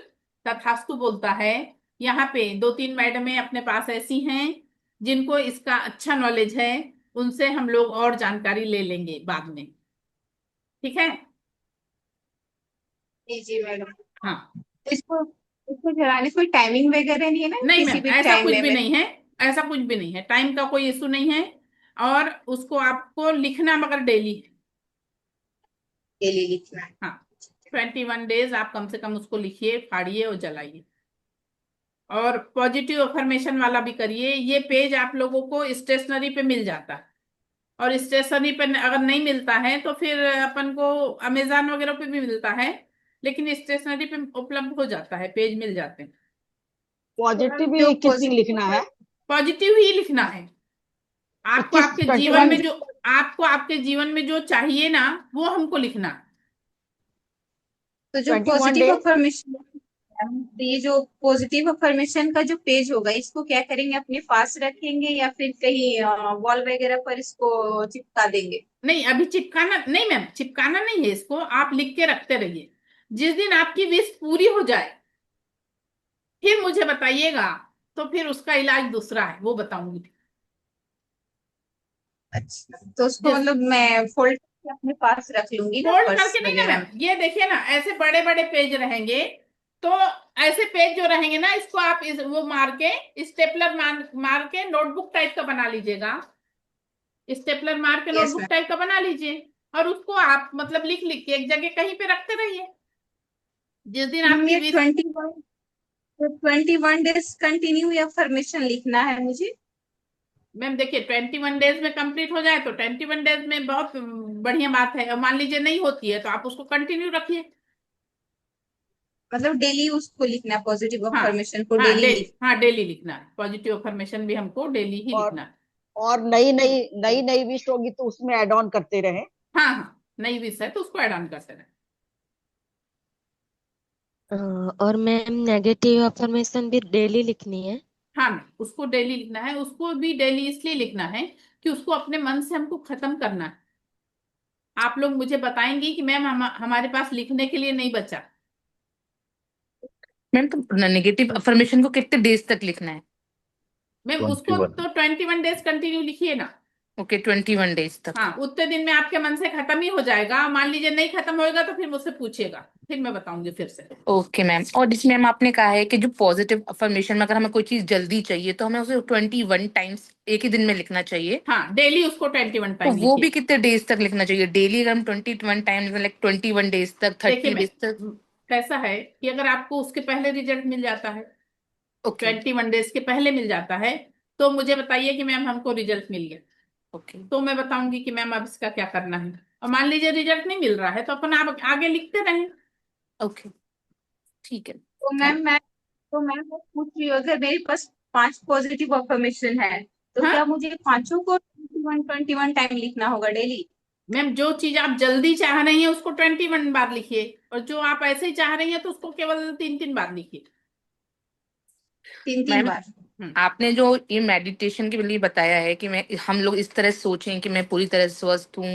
तथास्तु बोलता है। यहाँ पे 2-3 मैडमें अपने पास ऐसी हैं जिनको इसका अच्छा नॉलेज है, उनसे हम लोग और जानकारी ले लेंगे बाद में। ठीक है। जी जी मैडम। हाँ। इसको इसको चलाने कोई टाइमिंग वगैरह नहीं है ना, नहीं किसी मैम, भी ऐसा टाइम कुछ में भी मैं नहीं है। ऐसा कुछ भी नहीं है, टाइम का कोई इशू नहीं है। और उसको आपको लिखना मगर डेली है। के लिए लिखना है? हाँ। 21 डेज आप कम से कम उसको लिखिए, फाड़िए और जलाइए। और पॉजिटिव अफर्मेशन वाला भी करिए। ये पेज आप लोगों को स्टेशनरी पे मिल जाता है, और स्टेशनरी पे अगर नहीं मिलता है तो फिर अपन को अमेजोन वगैरह पे भी मिलता है, लेकिन स्टेशनरी पे उपलब्ध हो जाता है, पेज मिल जाते हैं। तो मैम पॉजिटिव जो भी किस दिन लिखना है? पॉजिटिव ही लिखना है। आपको किस आपके जीवन 21? में जो आपको आपके जीवन में जो चाहिए ना, वो हमको लिखना है। तो जो 21 पॉजिटिव डेज? अफर्मेशन, ये जो पॉजिटिव अफर्मेशन का जो पेज होगा, इसको क्या करेंगे, अपने पास रखेंगे या फिर कहीं वॉल वगैरह पर इसको चिपका देंगे? नहीं, अभी चिपकाना नहीं मैम, चिपकाना नहीं है इसको, आप लिख के रखते रहिए। जिस दिन आपकी विश पूरी हो जाए फिर मुझे बताइएगा, तो फिर उसका इलाज दूसरा है, वो बताऊंगी। अच्छा, तो उसको जिस मतलब मैं फोल्ड करके अपने पास रख लूंगी ना, फोल्ड पर्स करके नहीं ना वगैरह मैम, में? ये देखिए ना, ऐसे बड़े बड़े पेज रहेंगे। तो ऐसे पेज जो रहेंगे ना, इसको आप वो मार के, स्टेपलर मार के नोटबुक टाइप का बना लीजिएगा। स्टेपलर मार के यस नोटबुक मैम। टाइप का बना लीजिए। और उसको आप मतलब लिख लिख के एक जगह कहीं पे रखते रहिए। जिस दिन मैम आपकी ये विश 21 डेज कंटिन्यू या फॉर्मेशन लिखना है मुझे? मैम देखिए, 21 डेज में कंप्लीट हो जाए तो 21 डेज में बहुत बढ़िया बात है। और मान लीजिए नहीं होती है तो आप उसको कंटिन्यू रखिए। मतलब डेली उसको लिखना है, पॉजिटिव हाँ। अफर्मेशन को हाँ डेली लिख? हाँ, डेली लिखना है। पॉजिटिव अफर्मेशन भी हमको डेली ही और लिखना है। और नई नई नई नई विश होगी तो उसमें ऐड ऑन करते रहे। हाँ हाँ, नई विश है तो उसको ऐड ऑन करते रहे। और मैम नेगेटिव अफर्मेशन भी डेली लिखनी है? हाँ मैम, उसको डेली लिखना है। उसको भी डेली इसलिए लिखना है कि उसको अपने मन से हमको खत्म करना है। आप लोग मुझे बताएंगी कि मैम हमारे पास लिखने के लिए नहीं बचा। मैम तो नेगेटिव अफर्मेशन को कितने डेज तक लिखना है? मैम उसको 21। तो 21 डेज कंटिन्यू लिखिए ना। ओके, 21 डेज तक। हाँ, उतने दिन में आपके मन से खत्म ही हो जाएगा। मान लीजिए नहीं खत्म होएगा तो फिर मुझसे पूछिएगा, फिर मैं बताऊंगी फिर से। Okay ma'am. और जिसमें मैम आपने कहा है कि जो पॉजिटिव अफर्मेशन में अगर हमें कोई चीज जल्दी चाहिए तो हमें उसे 21 टाइम्स एक ही दिन में लिखना चाहिए। हाँ, डेली उसको 21 तो टाइम वो भी लिखिए। कितने डेज तक लिखना चाहिए डेली? अगर हम 21 टाइम्स, लाइक 21 डेज तक, देखिए 30 डेज तक? मैं, कैसा है कि अगर आपको उसके पहले रिजल्ट मिल जाता है, ओके 21 डेज के पहले मिल जाता है, तो मुझे बताइए कि मैम हमको रिजल्ट मिल गया। ओके तो मैं बताऊंगी कि मैम अब इसका क्या करना है। और मान लीजिए रिजल्ट नहीं मिल रहा है तो अपन आप आगे लिखते रहें। ओके, ठीक है। तो मैम मैं पूछ रही हूँ, अगर मेरे पास 5 पॉजिटिव अफर्मेशन है, तो हाँ क्या मुझे पांचों को 21 टाइम लिखना होगा डेली? मैम, जो चीज आप जल्दी चाह रही हैं उसको 21 बार लिखिए, और जो आप ऐसे ही चाह रही हैं तो उसको केवल 3-3 बार लिखिए। 3 3 मैम बार? आपने जो ये मेडिटेशन के लिए बताया है कि मैं हम लोग इस तरह सोचें कि मैं पूरी तरह स्वस्थ हूँ,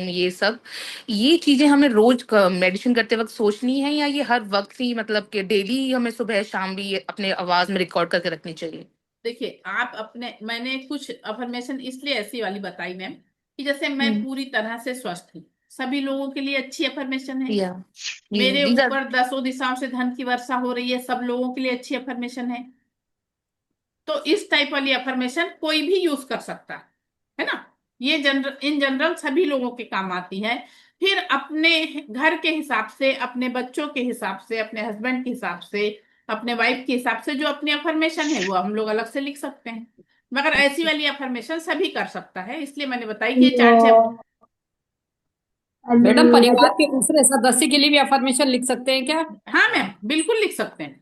ये चीजें हमें रोज मेडिटेशन करते वक्त सोचनी है, या ये हर वक्त ही, मतलब कि डेली हमें सुबह शाम भी ये अपने आवाज में रिकॉर्ड करके रखनी चाहिए? देखिए, आप अपने, मैंने कुछ अफर्मेशन इसलिए ऐसी वाली बताई मैम कि जैसे मैं हम्म। पूरी तरह से स्वस्थ हूँ, सभी लोगों के लिए अच्छी अफर्मेशन है। या मेरे दीज आर। ऊपर 10 दिशाओं से धन की वर्षा हो रही है, सब लोगों के लिए अच्छी अफर्मेशन है। तो इस टाइप वाली अफर्मेशन कोई भी यूज कर सकता है ना। ये जनरल, इन जनरल सभी लोगों के काम आती है। फिर अपने घर के हिसाब से, अपने बच्चों के हिसाब से, अपने हस्बैंड के हिसाब से, अपने वाइफ के हिसाब से जो अपनी अफर्मेशन है वो हम लोग अलग से लिख सकते हैं, मगर ऐसी वाली अफर्मेशन सभी कर सकता है, इसलिए मैंने बताई कि ये 4-6। मैडम परिवार के दूसरे सदस्य के लिए भी अफर्मेशन लिख सकते हैं क्या? हाँ मैम, बिल्कुल लिख सकते हैं।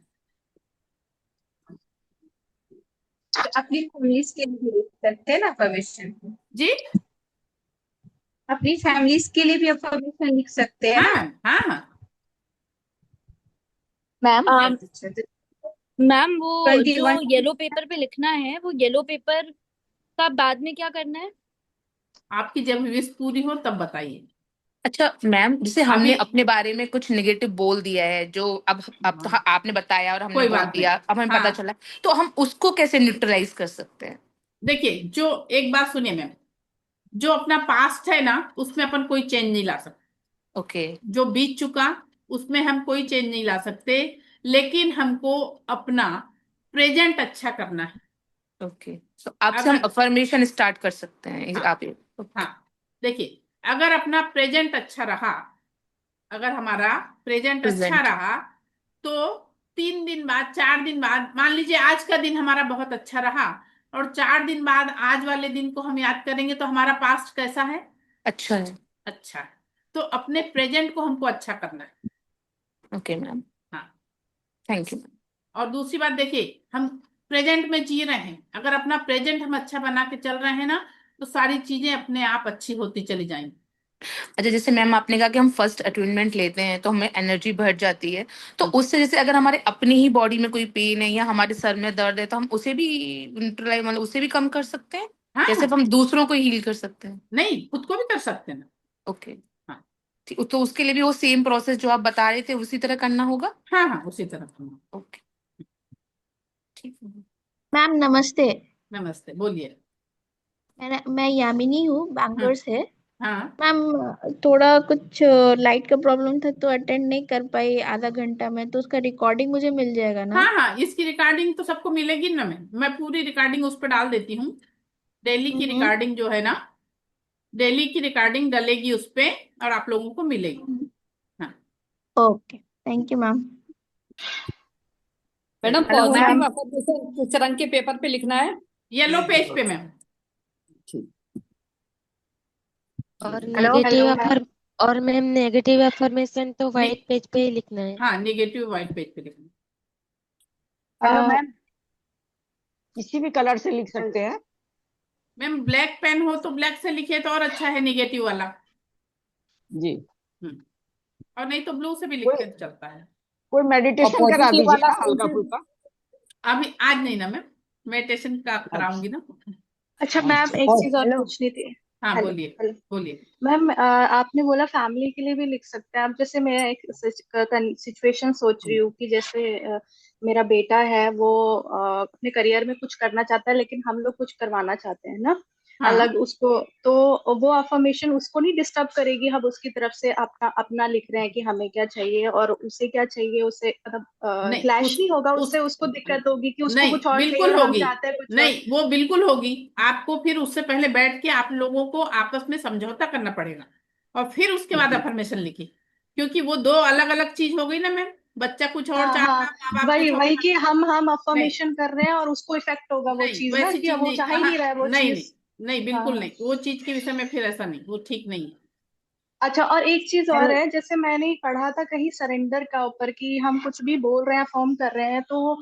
तो अपनी फैमिलीज के लिए भी लिख सकते हैं ना अफर्मेशन? जी, अपनी फैमिलीज के लिए भी अफर्मेशन लिख सकते हैं हाँ ना? मैम, हाँ हाँ। मैम अच्छा, तो मैम वो जो 21 येलो पेपर पे लिखना है, वो येलो पेपर का बाद में क्या करना है? आपकी जब विश पूरी हो तब बताइए। अच्छा मैम, जैसे हमने अभी अपने बारे में कुछ नेगेटिव बोल दिया है, जो अब तो आपने बताया और हमने कोई बोल बात नहीं। दिया, अब हमें पता हाँ, चला, तो हम उसको कैसे न्यूट्रलाइज कर सकते हैं? देखिए, जो एक बात सुनिए मैम, जो अपना पास्ट है ना उसमें अपन कोई चेंज नहीं ला सकते। ओके। जो बीत चुका उसमें हम कोई चेंज नहीं ला सकते, लेकिन हमको अपना प्रेजेंट अच्छा करना है। ओके, तो आपसे हम अगर अफर्मेशन स्टार्ट कर सकते हैं हाँ आप ये। हाँ, देखिए, अगर अपना प्रेजेंट अच्छा रहा, अगर हमारा प्रेजेंट अच्छा प्रेजेंट। रहा, तो 3 दिन बाद, 4 दिन बाद, मान लीजिए आज का दिन हमारा बहुत अच्छा रहा, और 4 दिन बाद आज वाले दिन को हम याद करेंगे तो हमारा पास्ट कैसा है? अच्छा है। अच्छा है। तो अपने प्रेजेंट को हमको अच्छा करना है। ओके मैम, हाँ, थैंक यू। और दूसरी बात देखिए, हम प्रेजेंट में जी रहे हैं, अगर अपना प्रेजेंट हम अच्छा बना के चल रहे हैं ना, तो सारी चीजें अपने आप अच्छी होती चली जाएंगी। अच्छा, जैसे मैम आपने कहा कि हम फर्स्ट अटेनमेंट लेते हैं तो हमें एनर्जी बढ़ जाती है, तो उससे जैसे अगर हमारे अपनी ही बॉडी में कोई पेन है या हमारे सर में दर्द है, तो हम उसे भी न्यूट्रलाइज, मतलब उसे भी कम कर सकते हैं, हाँ या सिर्फ हम दूसरों को हील कर सकते हैं? नहीं, खुद को भी कर सकते हैं ना। ओके। हाँ ठीक, तो उसके लिए भी वो सेम प्रोसेस जो आप बता रहे थे उसी तरह करना होगा? हाँ हाँ, उसी तरह करना। ओके, ठीक है। मैम नमस्ते। नमस्ते, बोलिए। मैं यामिनी हूँ, बैंगलोर से। हाँ मैम थोड़ा कुछ लाइट का प्रॉब्लम था तो अटेंड नहीं कर पाई आधा घंटा में, तो उसका रिकॉर्डिंग मुझे मिल जाएगा हाँ ना? हाँ, इसकी रिकॉर्डिंग तो सबको मिलेगी ना, मैं पूरी रिकॉर्डिंग उस पर डाल देती हूँ। डेली की हम्म। रिकॉर्डिंग जो है ना, डेली की रिकॉर्डिंग डलेगी उस पे, और आप लोगों को मिलेगी। हाँ okay, thank you ma'am. Madam hello positive ma'am, affirmation किस रंग के पेपर पे लिखना है? येलो पेज पे मैम। और हेलो नेगेटिव अफर और मैम नेगेटिव अफर्मेशन तो नहीं, व्हाइट पेज पे ही लिखना है। हाँ, निगेटिव व्हाइट पेज पे लिखना। हेलो मैम, किसी भी कलर से लिख सकते हैं। मैम ब्लैक पेन हो तो ब्लैक से लिखिए तो और अच्छा है, निगेटिव वाला। जी। और नहीं तो ब्लू से भी कोई लिखते तो चलता है। कोई और मेडिटेशन करा पॉजिटिव दीजिए वाला ना, कौन हल्का से? फुल्का। अभी आज नहीं ना मैम, मेडिटेशन का कराऊंगी ना। अच्छा मैम, एक चीज और हेलो पूछनी थी। हाँ हेलो बोलिए, हेलो बोलिए। मैम, आपने बोला फैमिली के लिए भी लिख सकते हैं। अब जैसे मैं एक सिचुएशन सोच रही हूँ कि जैसे मेरा बेटा है, वो अपने करियर में कुछ करना चाहता है, लेकिन हम लोग कुछ करवाना चाहते हैं ना हाँ अलग उसको। तो वो अफर्मेशन उसको नहीं डिस्टर्ब करेगी? हम उसकी तरफ से अपना अपना लिख रहे हैं कि हमें क्या चाहिए और उसे क्या चाहिए, उसे मतलब नहीं, क्लैश नहीं होगा उससे? उसको दिक्कत होगी कि उसको नहीं कुछ और चाहिए बिल्कुल और हम होगी। चाहते हैं कुछ और? नहीं, वो बिल्कुल होगी। आपको फिर उससे पहले बैठ के आप लोगों को आपस में समझौता करना पड़ेगा, और फिर उसके बाद अफर्मेशन लिखी, क्योंकि वो दो अलग अलग चीज हो गई ना मैम। बच्चा कुछ और हाँ चाहता हाँ, है, माँ बाप वही कुछ और वही कि चाहते हैं। हम नहीं अफर्मेशन कर रहे हैं और उसको इफेक्ट होगा वो नहीं, चीज ना, वैसी कि चीज अब वो नहीं, चाह ही हाँ, नहीं रहा है वो नहीं नहीं चीज। नहीं, हाँ बिल्कुल हाँ। नहीं, वो चीज के विषय में फिर ऐसा नहीं, वो ठीक नहीं है। अच्छा, और एक चीज और हेलो है, जैसे मैंने पढ़ा था कहीं सरेंडर का ऊपर, कि हम कुछ भी बोल रहे हैं, फॉर्म कर रहे हैं, तो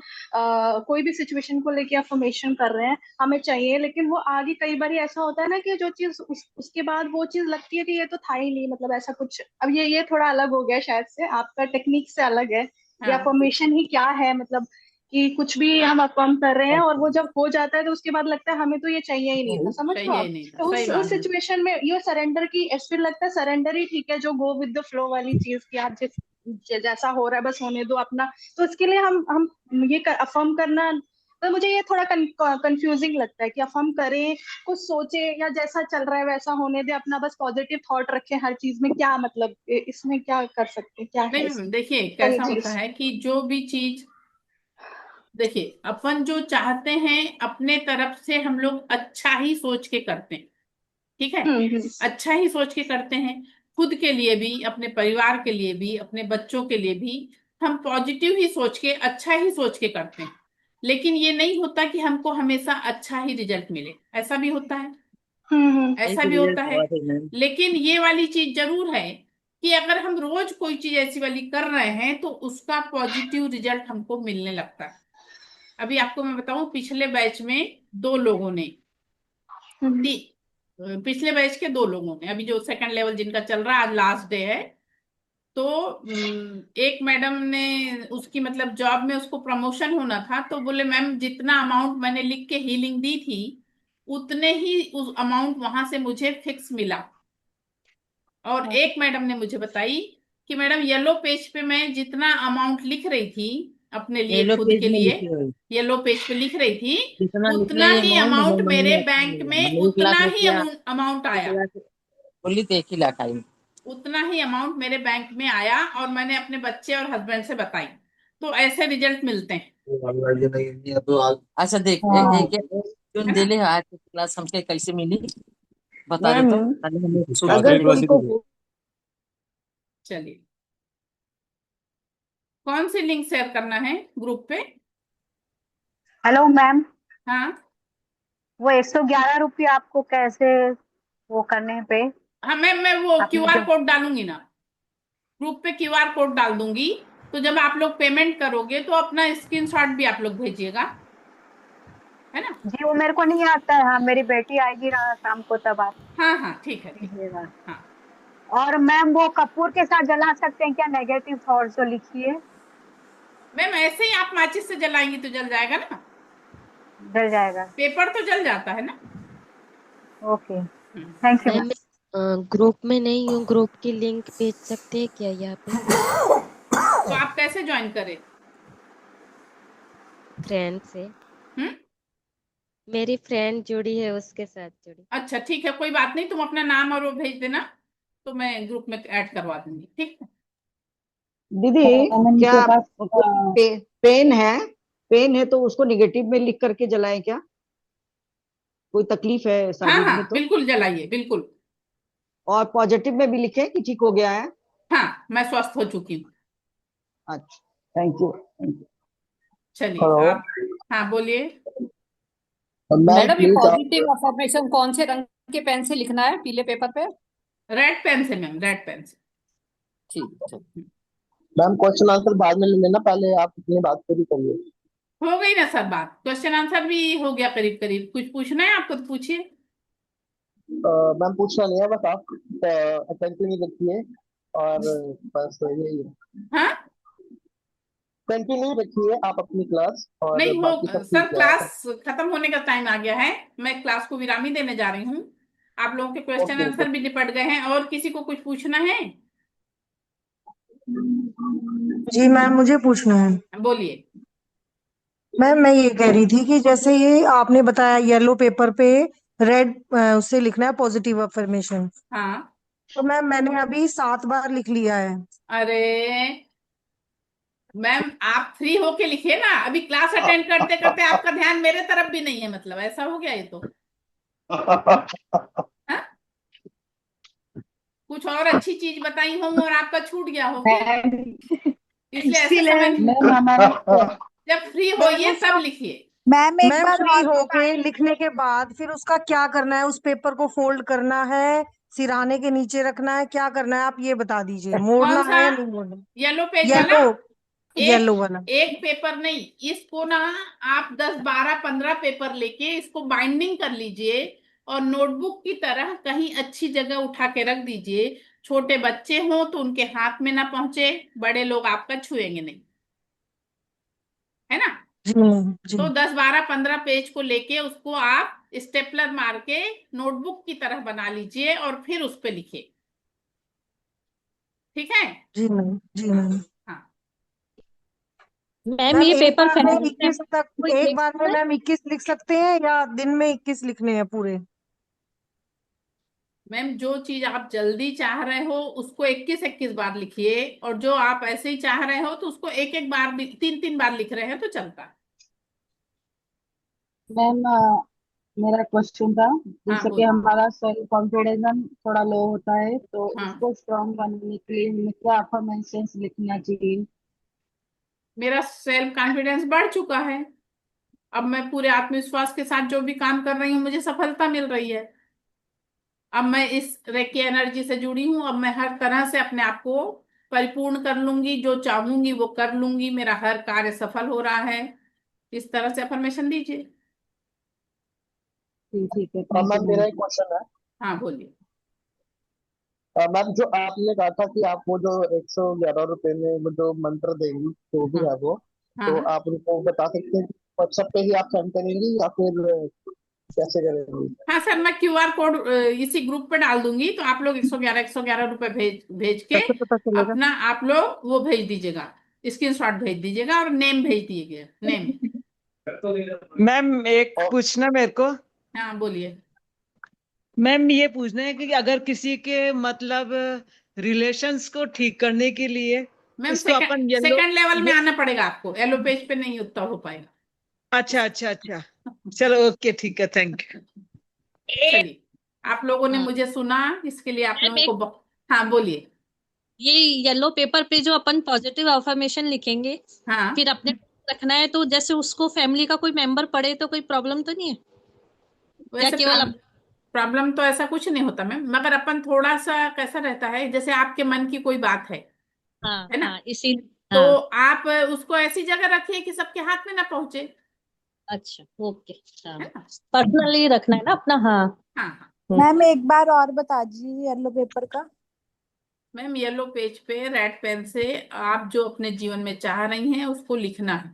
कोई भी सिचुएशन को लेके अफर्मेशन कर रहे हैं हमें चाहिए, लेकिन वो आगे कई बार ऐसा होता है ना कि जो चीज उसके बाद वो चीज लगती है कि ये तो था ही नहीं, मतलब ऐसा कुछ। अब ये थोड़ा अलग हो गया शायद से, आपका टेक्निक से अलग है। ये हाँ अफर्मेशन ही क्या है, मतलब कि कुछ भी हम अफर्म कर रहे हैं और वो जब हो जाता है तो उसके बाद लगता है हमें तो ये चाहिए ही नहीं था, समझ लो चाहिए आप? ही नहीं था, तो सही उस बात है। सिचुएशन में ये सरेंडर की, फिर लगता है सरेंडर ही ठीक है, जो गो विद द फ्लो वाली चीज, की आप जैसा हो रहा है बस होने दो अपना। तो इसके लिए हम ये अफर्म करना, तो मुझे ये थोड़ा कंफ्यूजिंग लगता है कि अफर्म करें, कुछ सोचे, या जैसा चल रहा है वैसा होने दे, अपना बस पॉजिटिव थॉट रखें हर चीज में। क्या मतलब इसमें क्या कर सकते हैं, क्या है नहीं मैम, इसमें देखिए फनी कैसा होता चीज? है कि जो भी चीज, देखिए अपन जो चाहते हैं अपने तरफ से हम लोग अच्छा ही सोच के करते हैं, ठीक है? हम्म। अच्छा ही सोच के करते हैं, खुद के लिए भी, अपने परिवार के लिए भी, अपने बच्चों के लिए भी। हम पॉजिटिव ही सोच के, अच्छा ही सोच के करते हैं, लेकिन ये नहीं होता कि हमको हमेशा अच्छा ही रिजल्ट मिले। ऐसा भी होता है, ऐसा भी होता है। लेकिन ये वाली चीज जरूर है कि अगर हम रोज कोई चीज ऐसी वाली कर रहे हैं तो उसका पॉजिटिव रिजल्ट हमको मिलने लगता है। अभी आपको मैं बताऊं, पिछले बैच में 2 लोगों ने, पिछले बैच के 2 लोगों ने, अभी जो सेकंड लेवल जिनका चल रहा है, आज लास्ट डे है, तो एक मैडम ने, उसकी मतलब जॉब में उसको प्रमोशन होना था, तो बोले मैम जितना अमाउंट मैंने लिख के हीलिंग दी थी उतने ही उस अमाउंट वहां से मुझे फिक्स मिला। और एक मैडम ने मुझे बताई कि मैडम येलो पेज पे मैं जितना अमाउंट लिख रही थी अपने लिए, येलो खुद पेज के में लिए, लिखी हुई येलो पेज पे लिख रही थी, जितना निकला उतना ये ही अमाउंट अमाउंट डबल मेरे मनी बैंक में, एक लाख उतना ही रुपया अमाउंट एक आया, लाख बोली तो 1 ही लाख आई। उतना ही अमाउंट मेरे बैंक में आया, और मैंने अपने बच्चे और हस्बैंड से बताई। तो ऐसे रिजल्ट मिलते हैं, अच्छा देख हाँ जो है ना। दिले आज की क्लास हमके कैसे मिली बता दे मैम, तो ताकि हमें अगर तुमको चलिए, कौन सी लिंक शेयर करना है ग्रुप पे? हेलो मैम, हाँ वो 111 रुपये आपको कैसे वो करने पे हाँ मैम, मैं वो आपने क्यूआर जो कोड डालूंगी ना, ग्रुप पे क्यूआर कोड डाल दूंगी। तो जब आप लोग पेमेंट करोगे तो अपना स्क्रीनशॉट भी आप लोग भेजिएगा, है ना। जी वो मेरे को नहीं आता है। हाँ मेरी बेटी आएगी शाम को तब आप हाँ हाँ ठीक है, ठीक है। दीजिएगा। हाँ और मैम वो कपूर के साथ जला सकते हैं क्या? नेगेटिव थॉट जो लिखिए, मैम, ऐसे ही आप माचिस से जलाएंगी तो जल जाएगा ना, जल जाएगा। पेपर तो जल जाता है ना। Okay, thank you ma'am ma'am. Group में नहीं हूँ, ग्रुप की लिंक भेज सकते हैं क्या यहाँ पे? तो आप कैसे ज्वाइन करें? फ्रेंड से, हम्म, मेरी फ्रेंड जुड़ी है उसके साथ जुड़ी। अच्छा ठीक है, कोई बात नहीं, तुम अपना नाम और वो भेज देना, तो मैं ग्रुप में ऐड करवा दूंगी, ठीक है। दीदी, मैम क्या के पास पेन है, पेन है तो उसको निगेटिव में लिख करके जलाएं क्या? कोई तकलीफ है हाँ शरीर हाँ में तो? बिल्कुल जलाइए, बिल्कुल। और पॉजिटिव में भी लिखें कि ठीक हो गया है? हाँ, मैं स्वस्थ हो चुकी हूँ। अच्छा, थैंक यू। चलिए हेलो आप, हाँ बोलिए। मैम मैडम ये प्लीज आप पॉजिटिव अफर्मेशन कौन से रंग के पेन से लिखना है? पीले पेपर पे? रेड पेन से मैम, रेड पेन से। ठीक ठीक। मैम क्वेश्चन आंसर बाद में ले लेना, पहले आप अपनी बात पूरी करिए। हो गई ना सब बात, क्वेश्चन आंसर भी हो गया करीब करीब। कुछ पूछना है आपको तो पूछिए। मैम पूछना नहीं है, बस आप कंटिन्यू रखिए और बस यही है। हाँ कंटिन्यू रखिए आप अपनी क्लास और नहीं बाकी हो सब सर, ठीक है। क्लास खत्म होने का टाइम आ गया है, मैं क्लास को विरामी देने जा रही हूँ। आप लोगों के क्वेश्चन ओके आंसर भी निपट गए हैं, और किसी को कुछ पूछना है? जी मैम, मुझे पूछना है। बोलिए। मैम मैं ये कह रही थी कि जैसे ये आपने बताया येलो पेपर पे रेड उससे लिखना है पॉजिटिव अफर्मेशन, हाँ, तो मैम मैंने अभी 7 बार लिख लिया है। अरे मैम, आप फ्री होके लिखिए ना, अभी क्लास अटेंड करते करते आपका ध्यान मेरे तरफ भी नहीं है, मतलब ऐसा हो गया ये तो। हाँ? कुछ और अच्छी चीज बताई हूँ और आपका छूट गया हो क्या? इसलिए ऐसे समय इसीलिए मैम हमारे जब फ्री मैम होइए तब उसको लिखिए। मैम एक मैम बार फ्री और होके लिखने के बाद फिर उसका क्या करना है? उस पेपर को फोल्ड करना है, सिराने के नीचे रखना है, क्या करना है आप ये बता दीजिए। कौन मोड़ना सा? है या नहीं मोड़ना? येलो पेज वाला? येलो, एक येलो वाला। एक पेपर नहीं, इसको ना आप 10 12 15 पेपर लेके इसको बाइंडिंग कर लीजिए, और नोटबुक की तरह कहीं अच्छी जगह उठा के रख दीजिए। छोटे बच्चे हों तो उनके हाथ में ना पहुंचे, बड़े लोग आपका छुएंगे नहीं, है ना। जी मैम जी। तो 10 12 15 पेज को लेके उसको आप स्टेपलर मार के नोटबुक की तरह बना लीजिए, और फिर उस पे लिखिए, ठीक है। जी मैम जी हाँ मैम। हाँ। मैम मैम ये एक पेपर बार में फैमिली 21 तक, कोई एक देख बार में सकता है? मैम 21 लिख सकते हैं या दिन में 21 लिखने हैं पूरे? मैम, जो चीज आप जल्दी चाह रहे हो उसको 21 21 बार लिखिए, और जो आप ऐसे ही चाह रहे हो तो उसको एक एक बार भी, 3 3 बार लिख रहे हैं तो चलता है। मैम मेरा क्वेश्चन था, हाँ जैसे कि बोलिए। हमारा सेल्फ कॉन्फिडेंस थोड़ा लो होता है, तो हाँ उसको स्ट्रांग बनाने के लिए हमें क्या अफर्मेशंस लिखना चाहिए? मेरा सेल्फ कॉन्फिडेंस बढ़ चुका है। अब मैं पूरे आत्मविश्वास के साथ जो भी काम कर रही हूँ मुझे सफलता मिल रही है। अब मैं इस रेकी एनर्जी से जुड़ी हूँ। अब मैं हर तरह से अपने आप को परिपूर्ण कर लूंगी, जो चाहूंगी वो कर लूंगी, मेरा हर कार्य सफल हो रहा है। इस तरह से अफर्मेशन दीजिए। ठीक है, थैंक यू मैम मेरा मैम। एक क्वेश्चन है। हाँ बोलिए। मैम जो आपने कहा था कि आप वो जो 111 रुपए में वो जो मंत्र देंगी जो भी हाँ है वो, तो हाँ आप उनको बता सकते हैं कि व्हाट्सएप पे ही आप सेंड करेंगी या फिर कैसे करेंगी? हाँ सर, मैं क्यूआर कोड इसी ग्रुप पे डाल दूंगी, तो आप लोग 111 रुपए भेज भेज के कैसे पता चलेगा? अपना आप लोग वो भेज दीजिएगा, स्क्रीनशॉट भेज दीजिएगा और नेम भेज दीजिएगा, नेम। मैम एक और पूछना मेरे को। हाँ बोलिए। मैम ये पूछना है कि अगर किसी के मतलब रिलेशंस को ठीक करने के लिए मैम इसको अपन येलो सेकंड लेवल में आना पड़ेगा आपको, येलो पेज पे नहीं उतना हो पाएगा। अच्छा अच्छा अच्छा, चलो ओके ठीक है, थैंक यू। चलिए, आप लोगों ने हाँ मुझे सुना, इसके लिए आप मैम लोगों को एक हाँ बोलिए। ये येलो पेपर पे जो अपन पॉजिटिव अफर्मेशन लिखेंगे हाँ फिर अपने रखना है, तो जैसे उसको फैमिली का कोई मेंबर पढ़े तो कोई प्रॉब्लम तो नहीं है? या वैसे केवल प्रॉब्लम तो ऐसा कुछ नहीं होता मैम, मगर अपन थोड़ा सा कैसा रहता है, जैसे आपके मन की कोई बात हाँ है ना, हाँ इसी तो हाँ आप उसको ऐसी जगह रखिए कि सबके हाथ में ना पहुंचे। अच्छा ओके हाँ, है ना। पर्सनली रखना है ना अपना हाँ। हाँ हाँ। मैम एक बार और बता दीजिए येलो पेपर का। मैम येलो पेज पे रेड पेन से आप जो अपने जीवन में चाह रही हैं उसको लिखना है।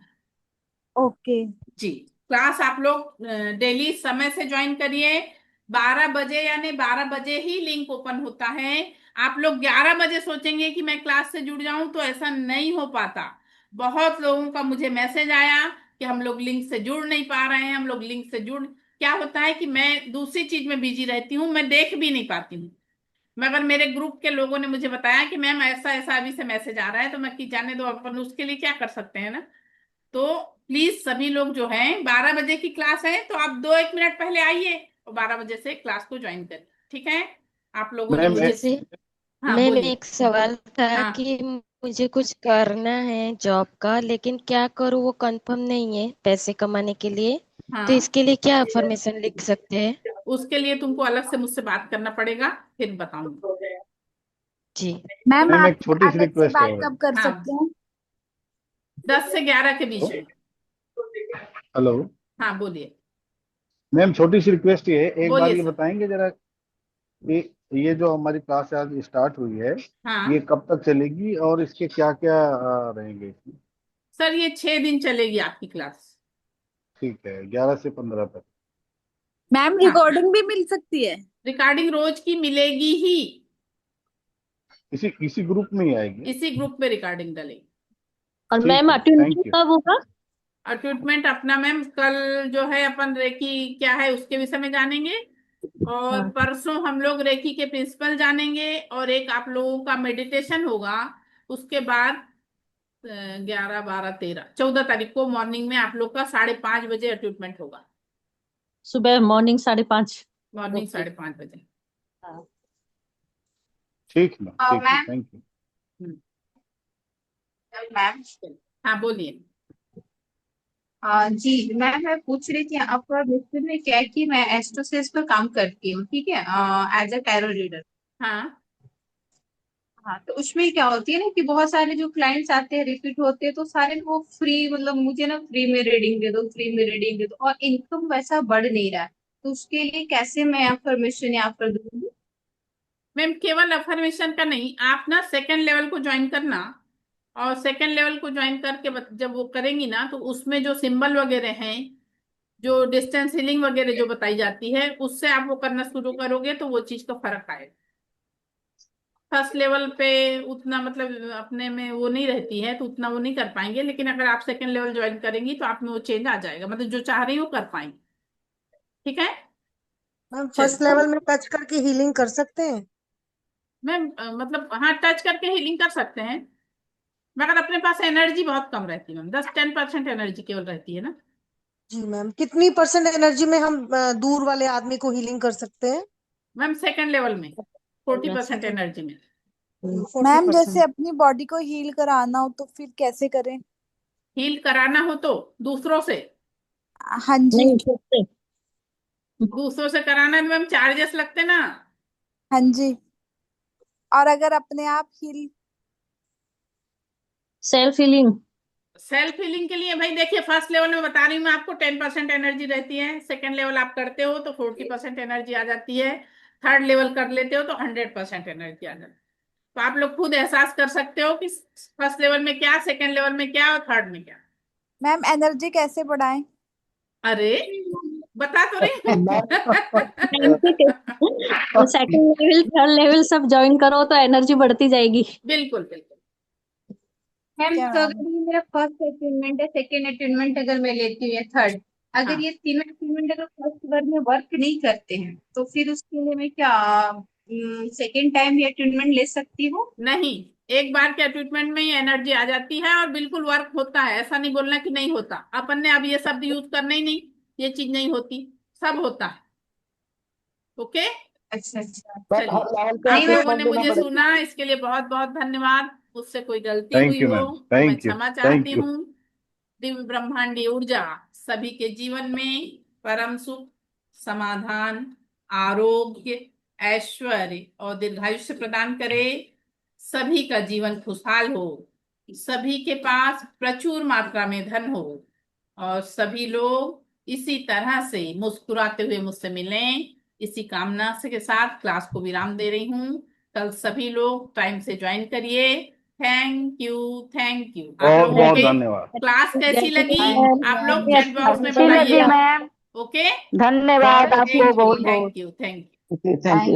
ओके। जी। क्लास आप लोग डेली समय से ज्वाइन करिए। 12 बजे, यानी 12 बजे ही लिंक ओपन होता है। आप लोग 11 बजे सोचेंगे कि मैं क्लास से जुड़ जाऊं, तो ऐसा नहीं हो पाता। बहुत लोगों का मुझे मैसेज आया कि हम लोग लिंक से जुड़ नहीं पा रहे हैं, हम लोग लिंक से जुड़, क्या होता है कि मैं दूसरी चीज में बिजी रहती हूँ, मैं देख भी नहीं पाती हूँ। मगर मेरे ग्रुप के लोगों ने मुझे बताया कि मैम ऐसा ऐसा अभी से मैसेज आ रहा है, तो मैं कि जाने दो, अपन उसके लिए क्या कर सकते हैं ना। तो प्लीज सभी लोग जो हैं, 12 बजे की क्लास है तो आप 2-1 मिनट पहले आइए और 12 बजे से क्लास को ज्वाइन करिए, ठीक है। आप लोगों ने मैम मुझे जैसे हाँ मैम बोलिए। एक सवाल था हाँ कि मुझे कुछ करना है जॉब का, लेकिन क्या करूँ वो कंफर्म नहीं है पैसे कमाने के लिए। तो हाँ, इसके लिए क्या इंफॉर्मेशन लिख सकते हैं? उसके लिए तुमको अलग से मुझसे बात करना पड़ेगा, फिर बताऊंगी। जी मैम मैम आप एक छोटी सी अलग से रिक्वेस्ट बात है। कब कर हाँ, सकते हैं? 10 से 11 के बीच में। हेलो हाँ बोलिए। मैम, छोटी सी रिक्वेस्ट ये है, एक बार बोलिए ये सर। बताएंगे जरा, ये ये जो हमारी क्लास आज स्टार्ट हुई है, ये हाँ कब तक चलेगी और इसके क्या क्या रहेंगे इसमें? सर, ये 6 दिन चलेगी आपकी क्लास। ठीक है, 11 से 15 तक। मैम हाँ, रिकॉर्डिंग भी मिल सकती है? रिकॉर्डिंग रोज की मिलेगी ही, इसी इसी ग्रुप में ही आएगी? इसी ग्रुप में रिकॉर्डिंग डलेगी। और ठीक मैम है, अटेंडेंस थैंक यू। कब होगा? रिक्रूटमेंट अपना मैम कल जो है अपन रेकी क्या है उसके विषय में जानेंगे, और हाँ परसों हम लोग रेकी के प्रिंसिपल जानेंगे, और एक आप लोगों का मेडिटेशन होगा। उसके बाद 11, 12, 13, 14 तारीख को मॉर्निंग में आप लोग का 5:30 बजे रिक्रूटमेंट होगा। सुबह मॉर्निंग 5:30। मॉर्निंग ओके 5:30 बजे। हाँ ठीक है मैम, ठीक है, ma'am thank you. Hmm, ma'am हाँ बोलिए। जी मैम मैं पूछ रही थी आपका बेसिकली में क्या है कि मैं एस्ट्रोसेस पर काम करती हूँ, ठीक है, एज अ टैरो रीडर। हाँ हाँ तो उसमें क्या होती है ना कि बहुत सारे जो क्लाइंट्स आते हैं रिपीट होते हैं, तो सारे वो फ्री, मतलब मुझे ना फ्री में रीडिंग दे दो, फ्री में रीडिंग दे दो, और इनकम वैसा बढ़ नहीं रहा है। तो उसके लिए कैसे मैं अफर्मेशन यहाँ पर दूंगी? मैम, केवल अफर्मेशन का नहीं, आप ना सेकंड लेवल को ज्वाइन करना, और सेकंड लेवल को ज्वाइन करके जब वो करेंगी ना, तो उसमें जो सिंबल वगैरह हैं, जो डिस्टेंस हीलिंग वगैरह जो बताई जाती है, उससे आप वो करना शुरू करोगे तो वो चीज का फर्क आएगा। फर्स्ट लेवल पे उतना मतलब अपने में वो नहीं रहती है, तो उतना वो नहीं कर पाएंगे, लेकिन अगर आप सेकंड लेवल ज्वाइन करेंगी तो आप में वो चेंज आ जाएगा, मतलब जो चाह रही हो कर पाएंगे, ठीक है। मैम चल फर्स्ट लेवल में टच करके हीलिंग कर सकते हैं? मैम मतलब हाँ, टच करके हीलिंग कर सकते हैं, मगर अपने पास एनर्जी बहुत कम रहती है मैम, 10-10% एनर्जी केवल रहती है ना। जी मैम, कितनी परसेंट एनर्जी में हम दूर वाले आदमी को हीलिंग कर सकते हैं? मैम सेकंड लेवल में 40% सेकंड एनर्जी में। मैम जैसे 40%। अपनी बॉडी को हील कराना हो तो फिर कैसे करें? हील कराना हो तो दूसरों से हाँ जी। नहीं खुद से। दूसरों से कराना है तो मैम चार्जेस लगते ना। हाँ जी। और अगर अपने आप heal self healing. Self healing के लिए भाई देखिए, फर्स्ट लेवल में बता रही हूँ मैं आपको 10% एनर्जी रहती है, सेकंड लेवल आप करते हो तो 40% एनर्जी आ जाती है, थर्ड लेवल कर लेते हो तो 100% एनर्जी आ जाती है। तो आप लोग खुद एहसास कर सकते हो कि फर्स्ट लेवल में क्या, सेकंड लेवल में क्या और थर्ड में क्या। मैम एनर्जी कैसे बढ़ाएं? अरे बता तो रही हूँ। सेकंड लेवल थर्ड लेवल सब ज्वाइन करो तो एनर्जी बढ़ती जाएगी। बिल्कुल बिल्कुल। मैम क्या तो अगर ये मेरा फर्स्ट अटेनमेंट है, सेकेंड अटेनमेंट अगर मैं लेती हूँ या थर्ड, अगर हाँ। ये तीनों अटेनमेंट अगर फर्स्ट बार में वर्क नहीं करते हैं तो फिर उसके लिए मैं क्या सेकेंड टाइम ये अटेनमेंट ले सकती हूँ? नहीं, एक बार के ट्रीटमेंट में ही एनर्जी आ जाती है और बिल्कुल वर्क होता है, ऐसा नहीं बोलना कि नहीं होता। अपन ने अब ये शब्द यूज करना ही नहीं, ये चीज नहीं होती, सब होता है। ओके अच्छा अच्छा। पर हर चलिए, लेवल पे आप लोगों असेसमेंट ने देना मुझे पड़ेगा। सुना, इसके लिए बहुत बहुत धन्यवाद। मुझसे कोई गलती थैंक हुई यू हो मैम, तो मैं थैंक यू, क्षमा थैंक चाहती यू। हूँ। दिव्य ब्रह्मांडीय ऊर्जा सभी के जीवन में परम सुख, समाधान, आरोग्य, ऐश्वर्य और दीर्घायुष्य प्रदान करे। सभी का जीवन खुशहाल हो, सभी के पास प्रचुर मात्रा में धन हो और सभी लोग इसी तरह से मुस्कुराते हुए मुझसे मिलें। इसी कामना से के साथ क्लास को विराम दे रही हूँ। कल सभी लोग टाइम से ज्वाइन करिए। Thank you, thank you. आप बहुत लोगों बहुत के धन्यवाद। क्लास कैसी लगी आप लोग ये चैट बॉक्स में अच्छी लगी बताइएगा। मैम, ओके, धन्यवाद आपको थैंक यू, बहुत बहुत। Thank you, thank you. Thank you.